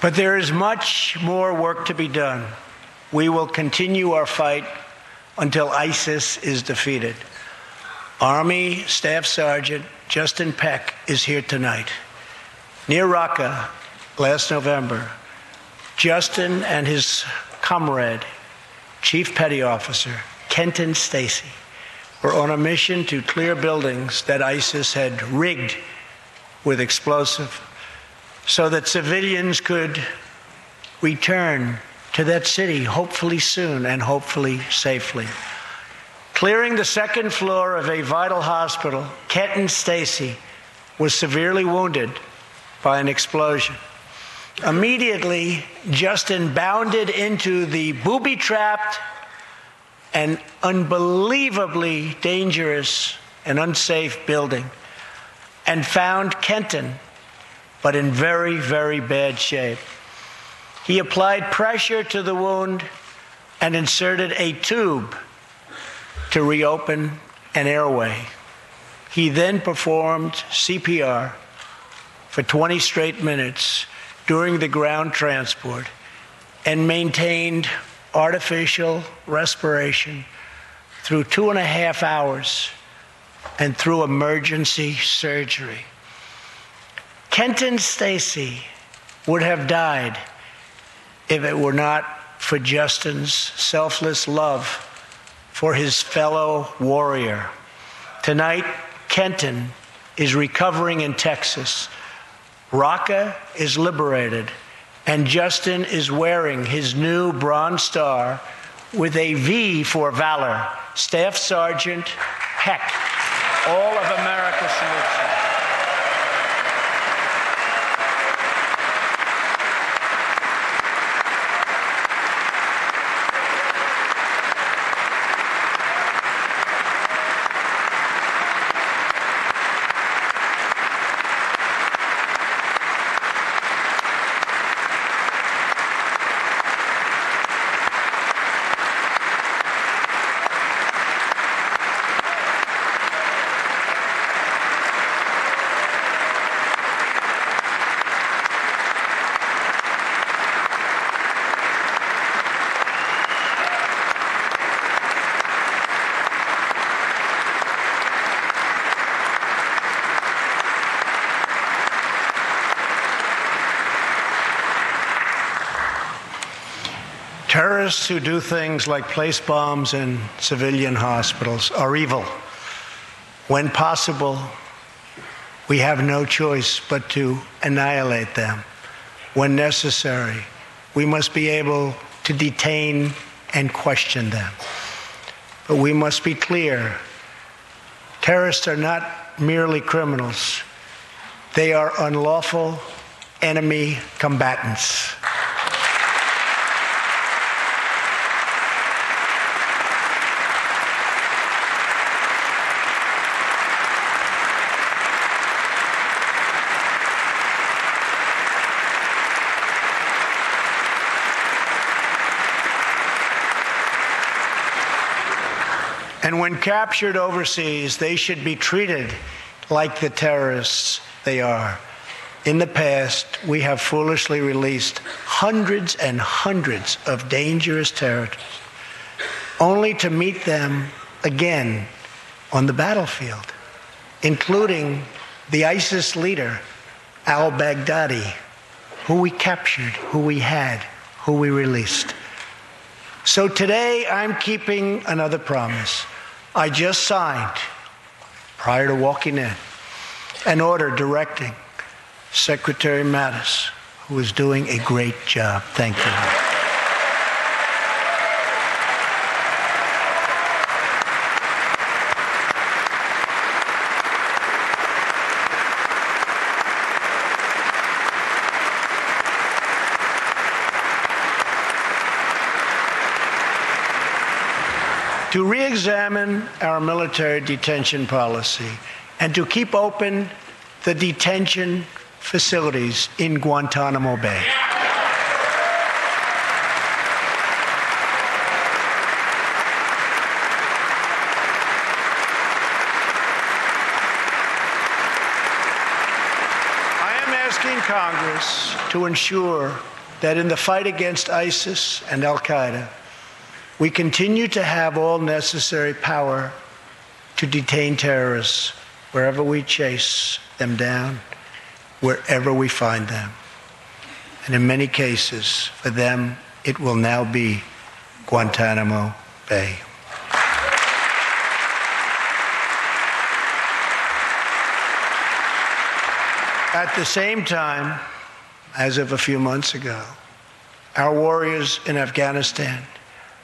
But there is much more work to be done. We will continue our fight until ISIS is defeated. Army Staff Sergeant Justin Peck is here tonight. Near Raqqa last November, Justin and his comrade, Chief Petty Officer Kenton Stacy, were on a mission to clear buildings that ISIS had rigged with explosives, so that civilians could return to that city, hopefully soon and hopefully safely. Clearing the second floor of a vital hospital, Kenton Stacy was severely wounded by an explosion. Immediately, Justin bounded into the booby-trapped and unbelievably dangerous and unsafe building and found Kenton, but in very, very bad shape. He applied pressure to the wound and inserted a tube to reopen an airway. He then performed CPR for 20 straight minutes during the ground transport and maintained artificial respiration through 2.5 hours and through emergency surgery. Kenton Stacy would have died if it were not for Justin's selfless love for his fellow warrior. Tonight, Kenton is recovering in Texas. Raqqa is liberated, and Justin is wearing his new Bronze Star with a V for valor. Staff Sergeant Peck, all of America salutes you. Terrorists who do things like place bombs in civilian hospitals are evil. When possible, we have no choice but to annihilate them. When necessary, we must be able to detain and question them. But we must be clear, terrorists are not merely criminals. They are unlawful enemy combatants. And when captured overseas, they should be treated like the terrorists they are. In the past, we have foolishly released hundreds and hundreds of dangerous terrorists, only to meet them again on the battlefield, including the ISIS leader, al-Baghdadi, who we captured, who we had, who we released. So today, I'm keeping another promise. I just signed, prior to walking in, an order directing Secretary Mattis, who is doing a great job. Thank you. To re-examine our military detention policy and to keep open the detention facilities in Guantanamo Bay. I am asking Congress to ensure that in the fight against ISIS and al-Qaeda, we continue to have all necessary power to detain terrorists wherever we chase them down, wherever we find them. And in many cases, for them, it will now be Guantanamo Bay. At the same time, as of a few months ago, our warriors in Afghanistan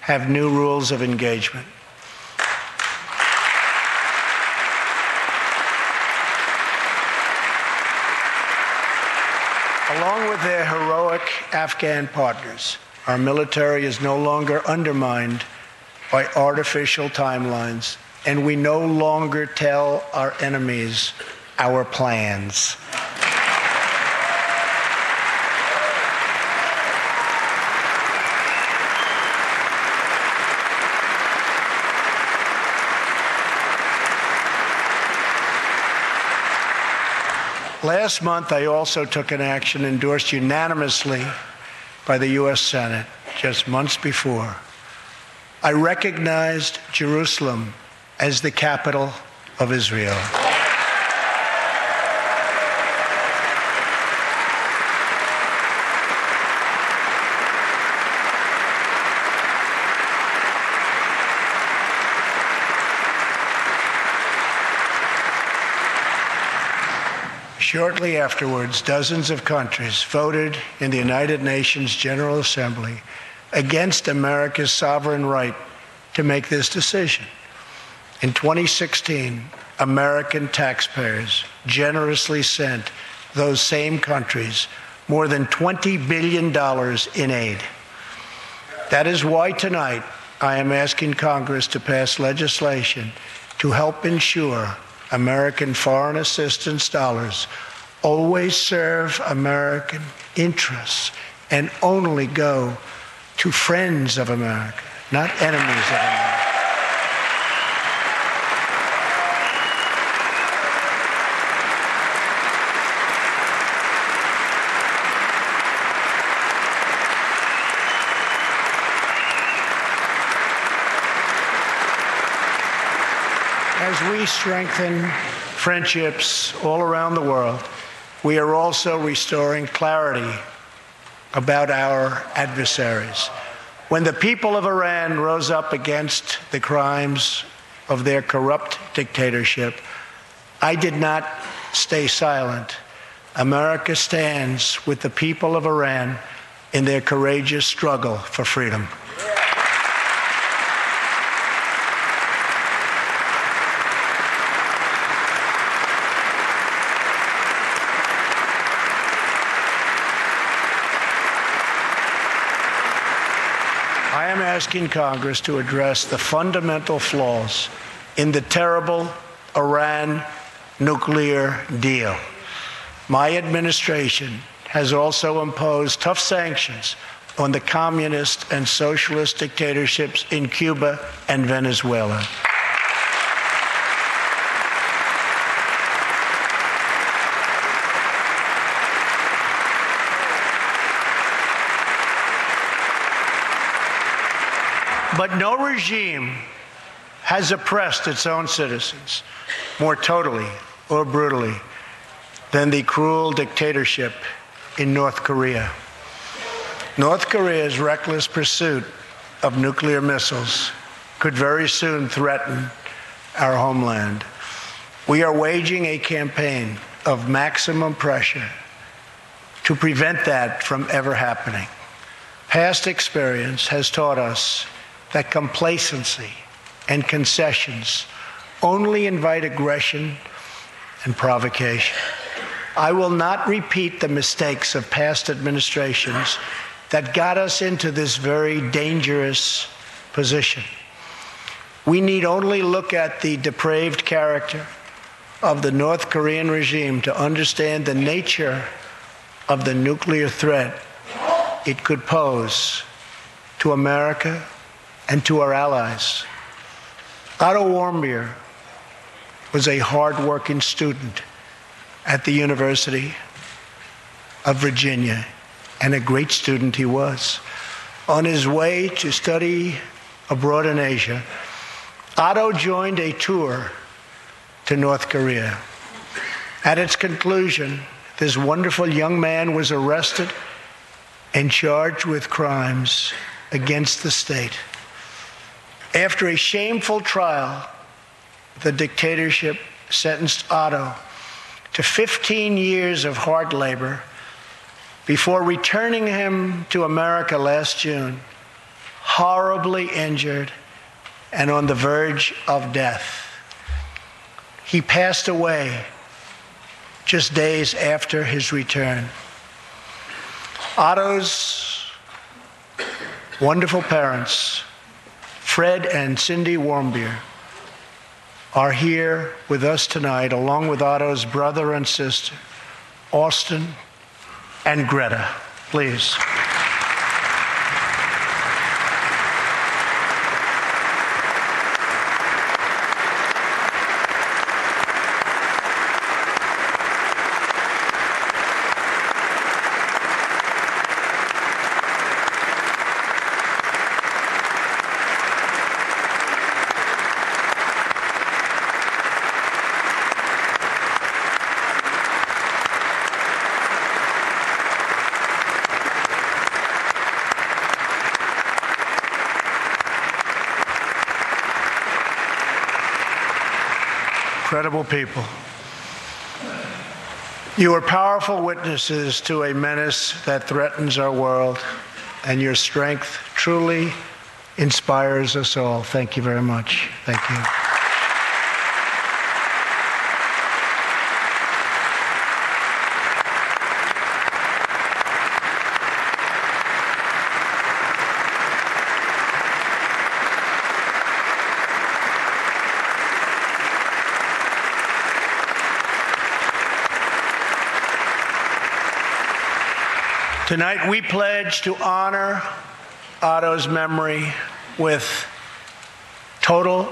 have new rules of engagement. Along with their heroic Afghan partners, our military is no longer undermined by artificial timelines, and we no longer tell our enemies our plans. Last month, I also took an action endorsed unanimously by the U.S. Senate just months before. I recognized Jerusalem as the capital of Israel. Shortly afterwards, dozens of countries voted in the United Nations General Assembly against America's sovereign right to make this decision. In 2016, American taxpayers generously sent those same countries more than $20 billion in aid. That is why tonight I am asking Congress to pass legislation to help ensure American foreign assistance dollars always serve American interests and only go to friends of America, not enemies of America. As we strengthen friendships all around the world, we are also restoring clarity about our adversaries. When the people of Iran rose up against the crimes of their corrupt dictatorship, I did not stay silent. America stands with the people of Iran in their courageous struggle for freedom. I am asking Congress to address the fundamental flaws in the terrible Iran nuclear deal. My administration has also imposed tough sanctions on the communist and socialist dictatorships in Cuba and Venezuela. But no regime has oppressed its own citizens more totally or brutally than the cruel dictatorship in North Korea. North Korea's reckless pursuit of nuclear missiles could very soon threaten our homeland. We are waging a campaign of maximum pressure to prevent that from ever happening. Past experience has taught us that complacency and concessions only invite aggression and provocation. I will not repeat the mistakes of past administrations that got us into this very dangerous position. We need only look at the depraved character of the North Korean regime to understand the nature of the nuclear threat it could pose to America and to our allies. Otto Warmbier was a hard-working student at the University of Virginia, and a great student he was. On his way to study abroad in Asia, Otto joined a tour to North Korea. At its conclusion, this wonderful young man was arrested and charged with crimes against the state. After a shameful trial, the dictatorship sentenced Otto to 15 years of hard labor before returning him to America last June, horribly injured and on the verge of death. He passed away just days after his return. Otto's wonderful parents, Fred and Cindy Warmbier, are here with us tonight, along with Otto's brother and sister, Austin and Greta. Please. Incredible people. You are powerful witnesses to a menace that threatens our world, and your strength truly inspires us all. Thank you very much. Thank you. Tonight, we pledge to honor Otto's memory with total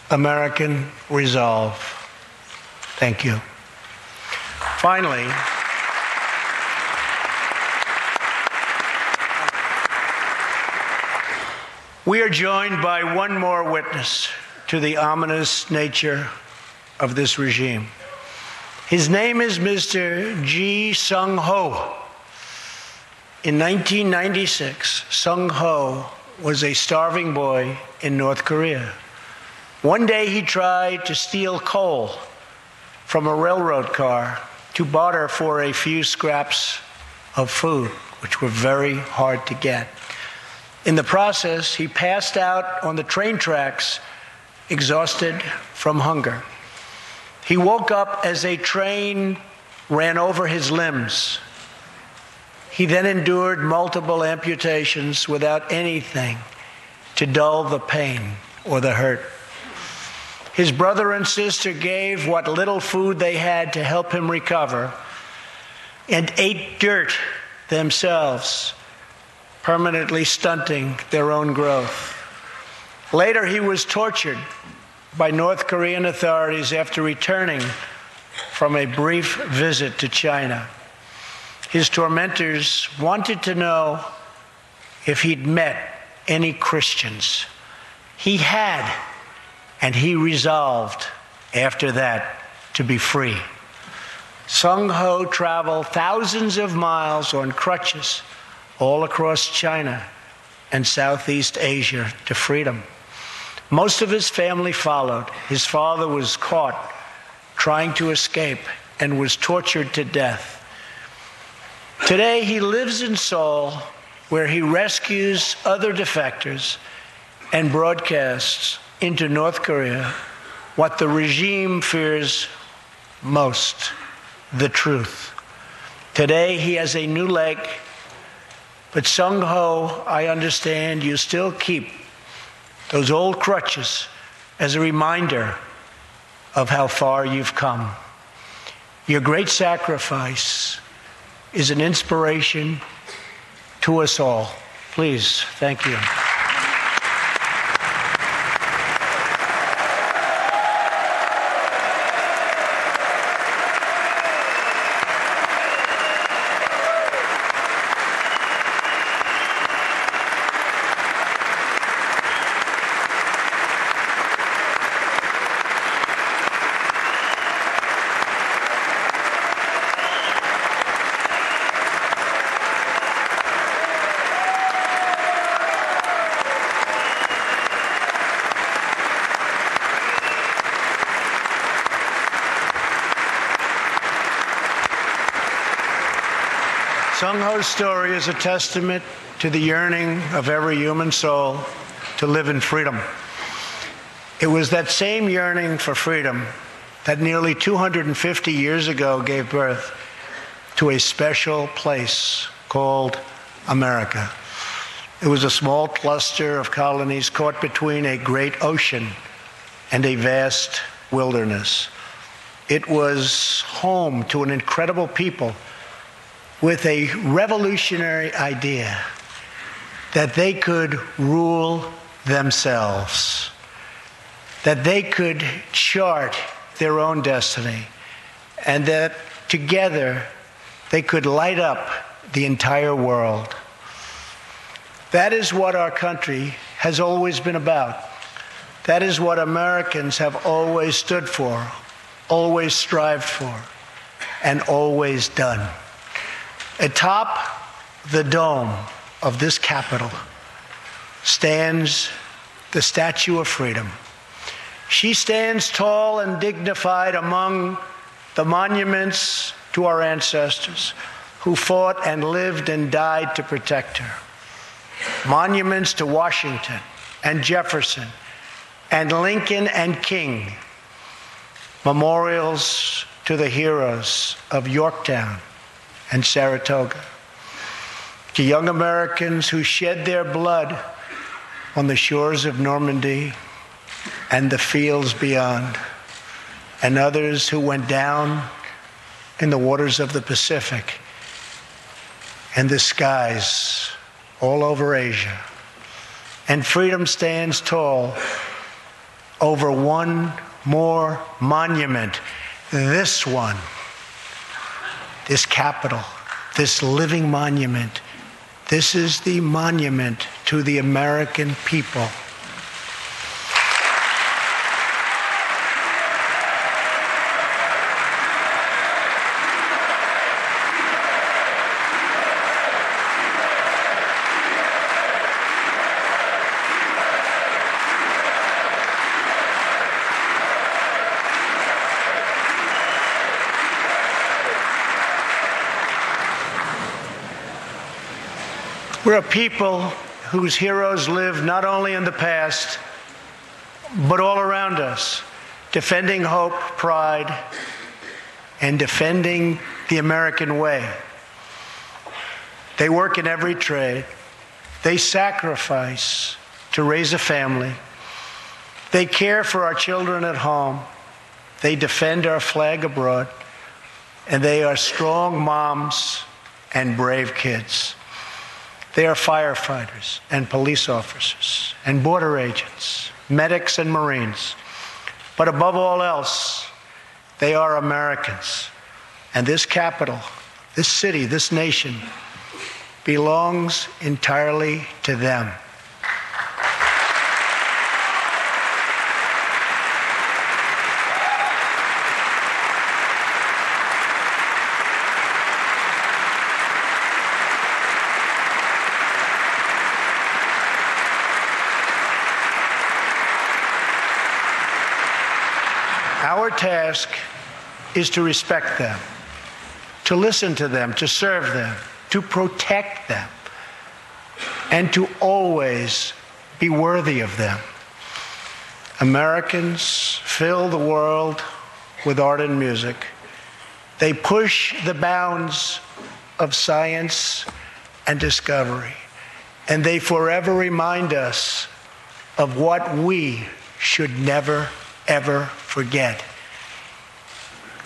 American resolve. Thank you. Finally, we are joined by one more witness to the ominous nature of this regime. His name is Mr. Ji Sung Ho. In 1996, Sung Ho was a starving boy in North Korea. One day he tried to steal coal from a railroad car to barter for a few scraps of food, which were very hard to get. In the process, he passed out on the train tracks, exhausted from hunger. He woke up as a train ran over his limbs. He then endured multiple amputations without anything to dull the pain or the hurt. His brother and sister gave what little food they had to help him recover and ate dirt themselves, permanently stunting their own growth. Later, he was tortured by North Korean authorities after returning from a brief visit to China. His tormentors wanted to know if he'd met any Christians. He had, and he resolved after that to be free. Sung Ho traveled thousands of miles on crutches all across China and Southeast Asia to freedom. Most of his family followed. His father was caught trying to escape and was tortured to death. Today, he lives in Seoul, where he rescues other defectors and broadcasts into North Korea what the regime fears most: the truth. Today, he has a new leg, but Sung Ho, I understand you still keep those old crutches as a reminder of how far you've come. Your great sacrifice is an inspiration to us all. Please, thank you. Sung Ho's story is a testament to the yearning of every human soul to live in freedom. It was that same yearning for freedom that nearly 250 years ago gave birth to a special place called America. It was a small cluster of colonies caught between a great ocean and a vast wilderness. It was home to an incredible people with a revolutionary idea that they could rule themselves, that they could chart their own destiny, and that together they could light up the entire world. That is what our country has always been about. That is what Americans have always stood for, always strived for, and always done. Atop the dome of this Capitol stands the Statue of Freedom. She stands tall and dignified among the monuments to our ancestors who fought and lived and died to protect her. Monuments to Washington and Jefferson and Lincoln and King. Memorials to the heroes of Yorktown and Saratoga, to young Americans who shed their blood on the shores of Normandy and the fields beyond, and others who went down in the waters of the Pacific and the skies all over Asia. And freedom stands tall over one more monument, this one. This Capitol, this living monument, this is the monument to the American people. We're a people whose heroes live not only in the past, but all around us, defending hope, pride, and defending the American way. They work in every trade. They sacrifice to raise a family. They care for our children at home. They defend our flag abroad. And they are strong moms and brave kids. They are firefighters and police officers and border agents, medics and Marines. But above all else, they are Americans. And this capital, this city, this nation belongs entirely to them. Our task is to respect them, to listen to them, to serve them, to protect them, and to always be worthy of them. Americans fill the world with art and music. They push the bounds of science and discovery, and they forever remind us of what we should never, ever forget.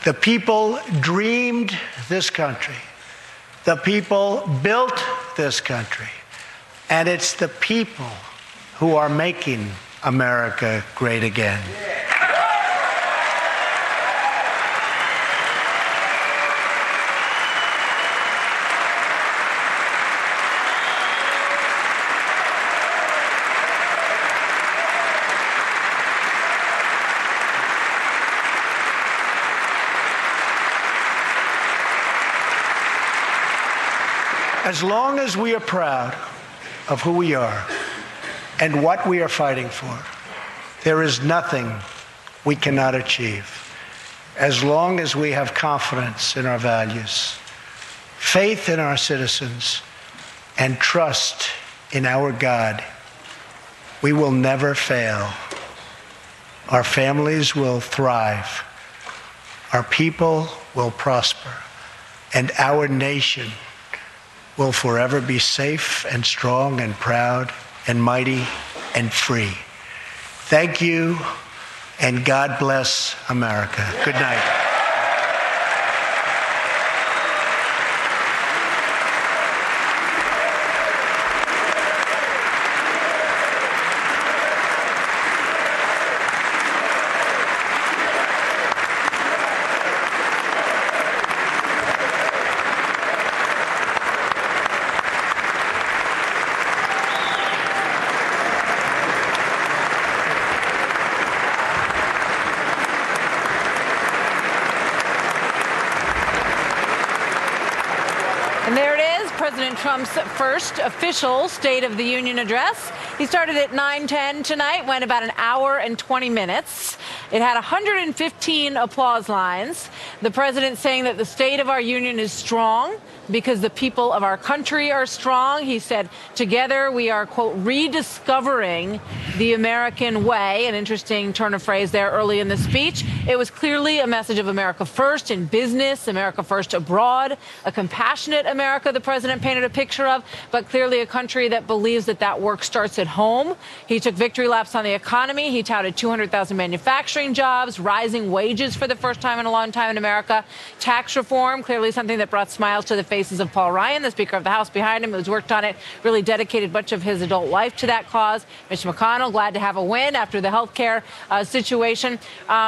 The people dreamed this country. The people built this country. And it's the people who are making America great again. As long as we are proud of who we are and what we are fighting for, there is nothing we cannot achieve. As long as we have confidence in our values, faith in our citizens, and trust in our God, we will never fail. Our families will thrive. Our people will prosper. And our nation will forever be safe and strong and proud and mighty and free. Thank you, and God bless America. Good night. And there it is, President Trump's first official State of the Union address. He started at 9:10 tonight, went about an hour and 20 minutes. It had 115 applause lines. The president saying that the state of our union is strong because the people of our country are strong. He said, together we are, quote, rediscovering the American way. An interesting turn of phrase there early in the speech. It was clearly a message of America first in business, America first abroad, a compassionate America the president painted a picture of, but clearly a country that believes that that work starts at home. He took victory laps on the economy. He touted 200,000 manufacturing jobs, rising wages for the first time in a long time in America, tax reform, clearly something that brought smiles to the faces of Paul Ryan, the Speaker of the House behind him, who's worked on it, really dedicated much of his adult life to that cause. Mitch McConnell, glad to have a win after the health care situation.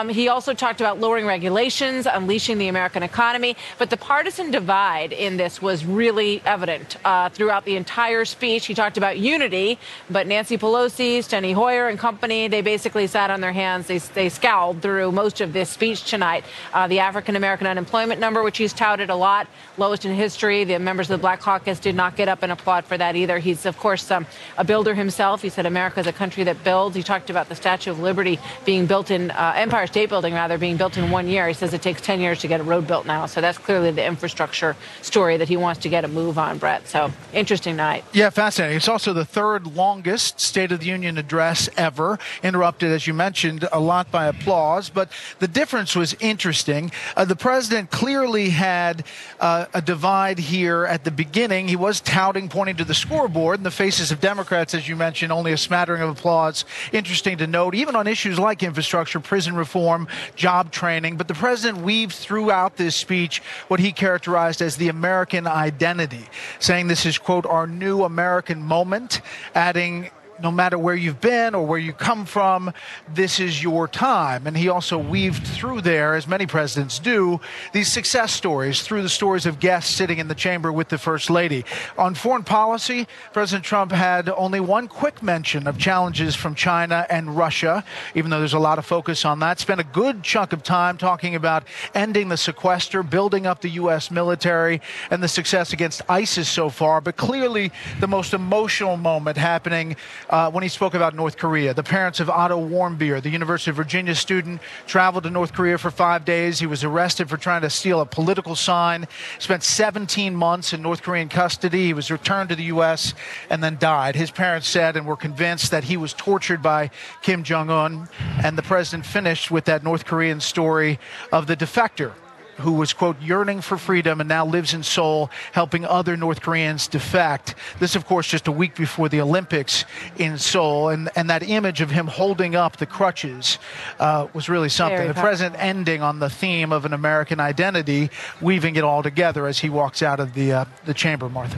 He also talked about lowering regulations, unleashing the American economy. But the partisan divide in this was really evident throughout the entire speech. He talked about unity, but Nancy Pelosi, Steny Hoyer and company, they basically sat on their hands. They scowled through most of this speech tonight. The African-American unemployment number, which he's touted a lot, lowest in history. history. The members of the Black Caucus did not get up and applaud for that either. He's, of course, a builder himself. He said America is a country that builds. He talked about the Statue of Liberty being built in, Empire State Building, rather, being built in 1 year. He says it takes 10 years to get a road built now. So that's clearly the infrastructure story that he wants to get a move on, Brett. So interesting night. Yeah, fascinating. It's also the third longest State of the Union address ever, interrupted, as you mentioned, a lot by applause. But the difference was interesting. The president clearly had a divide here at the beginning. He was touting, pointing to the scoreboard, in the faces of Democrats, as you mentioned, only a smattering of applause. Interesting to note, even on issues like infrastructure, prison reform, job training. But the president weaved throughout this speech what he characterized as the American identity, saying this is, quote, our new American moment, adding, no matter where you've been or where you come from, this is your time. And he also weaved through there, as many presidents do, these success stories through the stories of guests sitting in the chamber with the First Lady. On foreign policy, President Trump had only one quick mention of challenges from China and Russia, even though there's a lot of focus on that. Spent a good chunk of time talking about ending the sequester, building up the U.S. military, and the success against ISIS so far. But clearly the most emotional moment happening when he spoke about North Korea. The parents of Otto Warmbier, the University of Virginia student, traveled to North Korea for 5 days. He was arrested for trying to steal a political sign, spent 17 months in North Korean custody. He was returned to the U.S. and then died. His parents said and were convinced that he was tortured by Kim Jong-un. And the president finished with that North Korean story of the defector who was, quote, yearning for freedom and now lives in Seoul, helping other North Koreans defect. This, of course, just a week before the Olympics in Seoul. And that image of him holding up the crutches was really something. The president ending on the theme of an American identity, weaving it all together as he walks out of the chamber, Martha.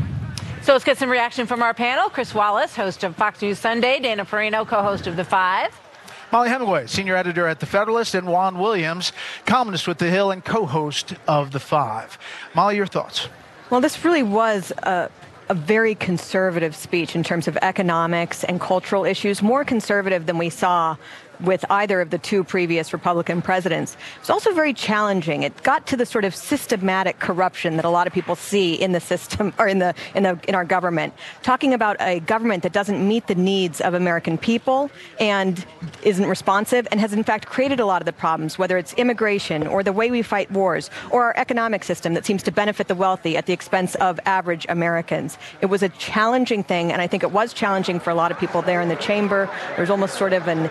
So let's get some reaction from our panel. Chris Wallace, host of Fox News Sunday. Dana Perino, co-host of The Five. Molly Hemingway, senior editor at The Federalist, and Juan Williams, columnist with The Hill and co-host of The Five. Molly, your thoughts? Well, this really was a very conservative speech in terms of economics and cultural issues, more conservative than we saw with either of the two previous Republican presidents. It's also very challenging. It got to the sort of systematic corruption that a lot of people see in the system or in our government. Talking about a government that doesn't meet the needs of American people and isn't responsive and has in fact created a lot of the problems, whether it's immigration or the way we fight wars or our economic system that seems to benefit the wealthy at the expense of average Americans. It was a challenging thing, and I think it was challenging for a lot of people there in the chamber. There was almost sort of an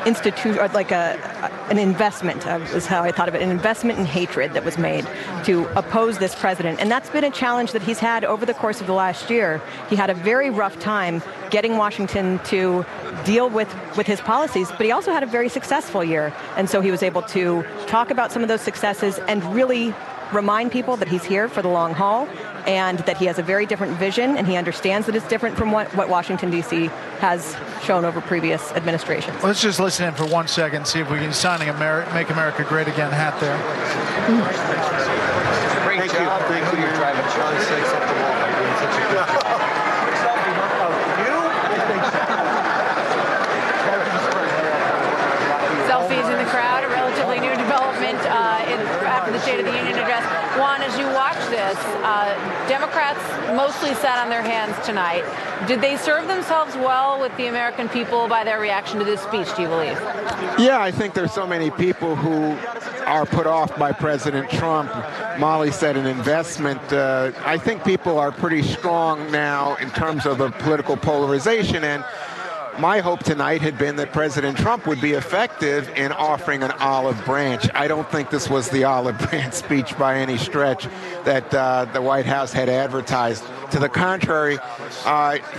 institute, or like an investment, is how I thought of it, an investment in hatred that was made to oppose this president. And that's been a challenge that he's had over the course of the last year. He had a very rough time getting Washington to deal with his policies, but he also had a very successful year. And so he was able to talk about some of those successes and really remind people that he's here for the long haul and that he has a very different vision, and he understands that it's different from what Washington, D.C. has shown over previous administrations. Let's just listen in for 1 second, see if we can sign a Make America Great Again hat there. Great job. Thank you. You're driving Sean 6 up the wall. Doing such a good job. Selfies in the crowd, a relatively new development after the State of the Union address. Juan, as you watch this, Democrats mostly sat on their hands tonight. Did they serve themselves well with the American people by their reaction to this speech, do you believe? Yeah, I think there's so many people who are put off by President Trump. Molly said an investment. I think people are pretty strong now in terms of the political polarization, and my hope tonight had been that President Trump would be effective in offering an olive branch. I don't think this was the olive branch speech by any stretch that the White House had advertised. To the contrary,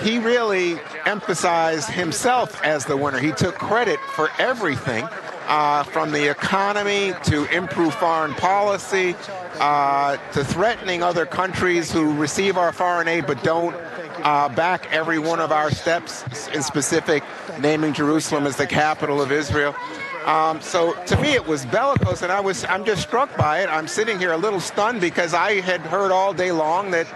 he really emphasized himself as the winner. He took credit for everything, from the economy to improved foreign policy, to threatening other countries who receive our foreign aid but don't back every one of our steps, in specific naming Jerusalem as the capital of Israel. So to me it was bellicose, and I'm just struck by it. I'm sitting here a little stunned because I had heard all day long that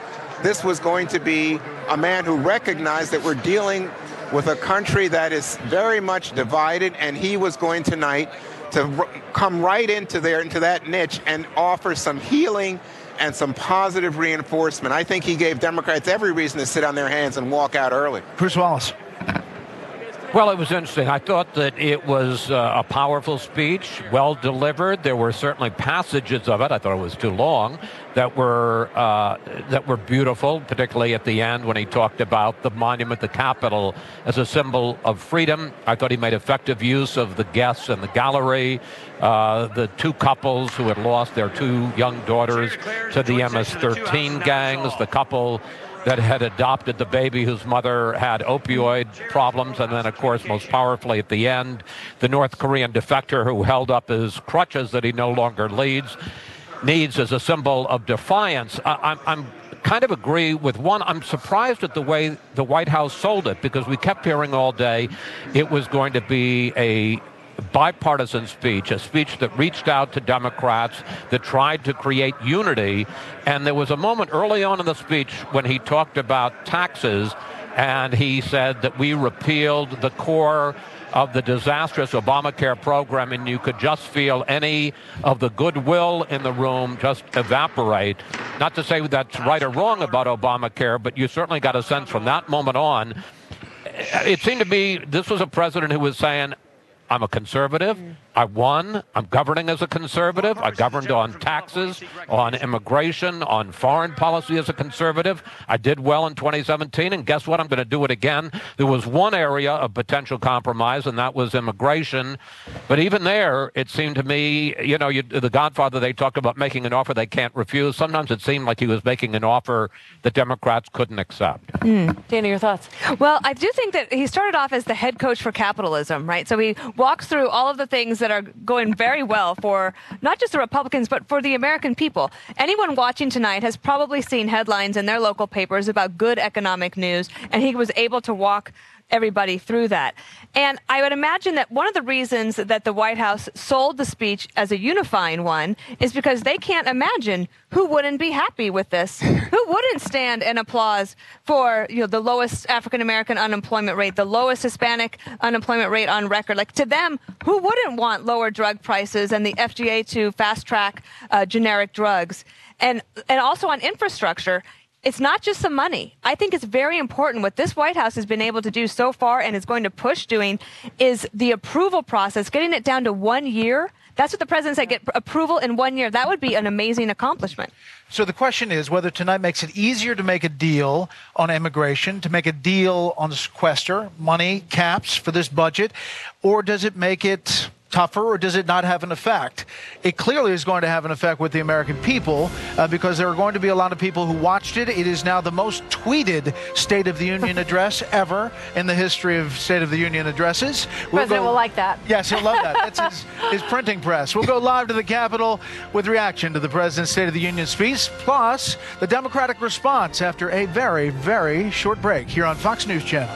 this was going to be a man who recognized that we're dealing with a country that is very much divided, and he was going tonight to come right into that niche and offer some healing and some positive reinforcement. I think he gave Democrats every reason to sit on their hands and walk out early. Bruce Wallace. Well, it was interesting. I thought that it was a powerful speech, well delivered. There were certainly passages of it, I thought it was too long, that were beautiful, particularly at the end when he talked about the monument, the Capitol, as a symbol of freedom. I thought he made effective use of the guests in the gallery, the two couples who had lost their two young daughters to the MS-13 gangs, the couple that had adopted the baby whose mother had opioid problems, and then, of course, most powerfully at the end, the North Korean defector who held up his crutches that he no longer needs as a symbol of defiance. I'm kind of agree with one. I'm surprised at the way the White House sold it, because we kept hearing all day it was going to be a bipartisan speech, a speech that reached out to Democrats, that tried to create unity. And there was a moment early on in the speech when he talked about taxes, and he said that we repealed the core of the disastrous Obamacare program, and you could just feel any of the goodwill in the room just evaporate. Not to say that's right or wrong about Obamacare, but you certainly got a sense from that moment on. It seemed to me this was a president who was saying, I'm a conservative. I won. I'm governing as a conservative. I governed on taxes, on immigration, on foreign policy as a conservative. I did well in 2017, and guess what? I'm going to do it again. There was one area of potential compromise, and that was immigration. But even there, it seemed to me, the Godfather, they talked about making an offer they can't refuse. Sometimes it seemed like he was making an offer that Democrats couldn't accept. Dana, your thoughts? Well, I do think that he started off as the head coach for capitalism, right? So he walks through all of the things that are going very well for not just the Republicans, but for the American people. Anyone watching tonight has probably seen headlines in their local papers about good economic news, and he was able to walk everybody through that. And I would imagine that one of the reasons that the White House sold the speech as a unifying one is because they can't imagine who wouldn't be happy with this, who wouldn't stand and applause for the lowest African-American unemployment rate, the lowest Hispanic unemployment rate on record. Like, to them, who wouldn't want lower drug prices and the FDA to fast-track generic drugs? And also on infrastructure, it's not just the money. I think it's very important. What this White House has been able to do so far and is going to push doing is the approval process, getting it down to 1 year. That's what the president said, get approval in 1 year. That would be an amazing accomplishment. So the question is whether tonight makes it easier to make a deal on immigration, to make a deal on the sequester, money, caps for this budget, or does it make it tougher, or does it not have an effect? It clearly is going to have an effect with the American people because there are going to be a lot of people who watched it. It is now the most tweeted State of the Union address ever in the history of State of the Union addresses. President will like that. Yes, he'll love that. That's his printing press. We'll go live to the Capitol with reaction to the President's State of the Union speech, plus the Democratic response after a very, very short break here on Fox News Channel.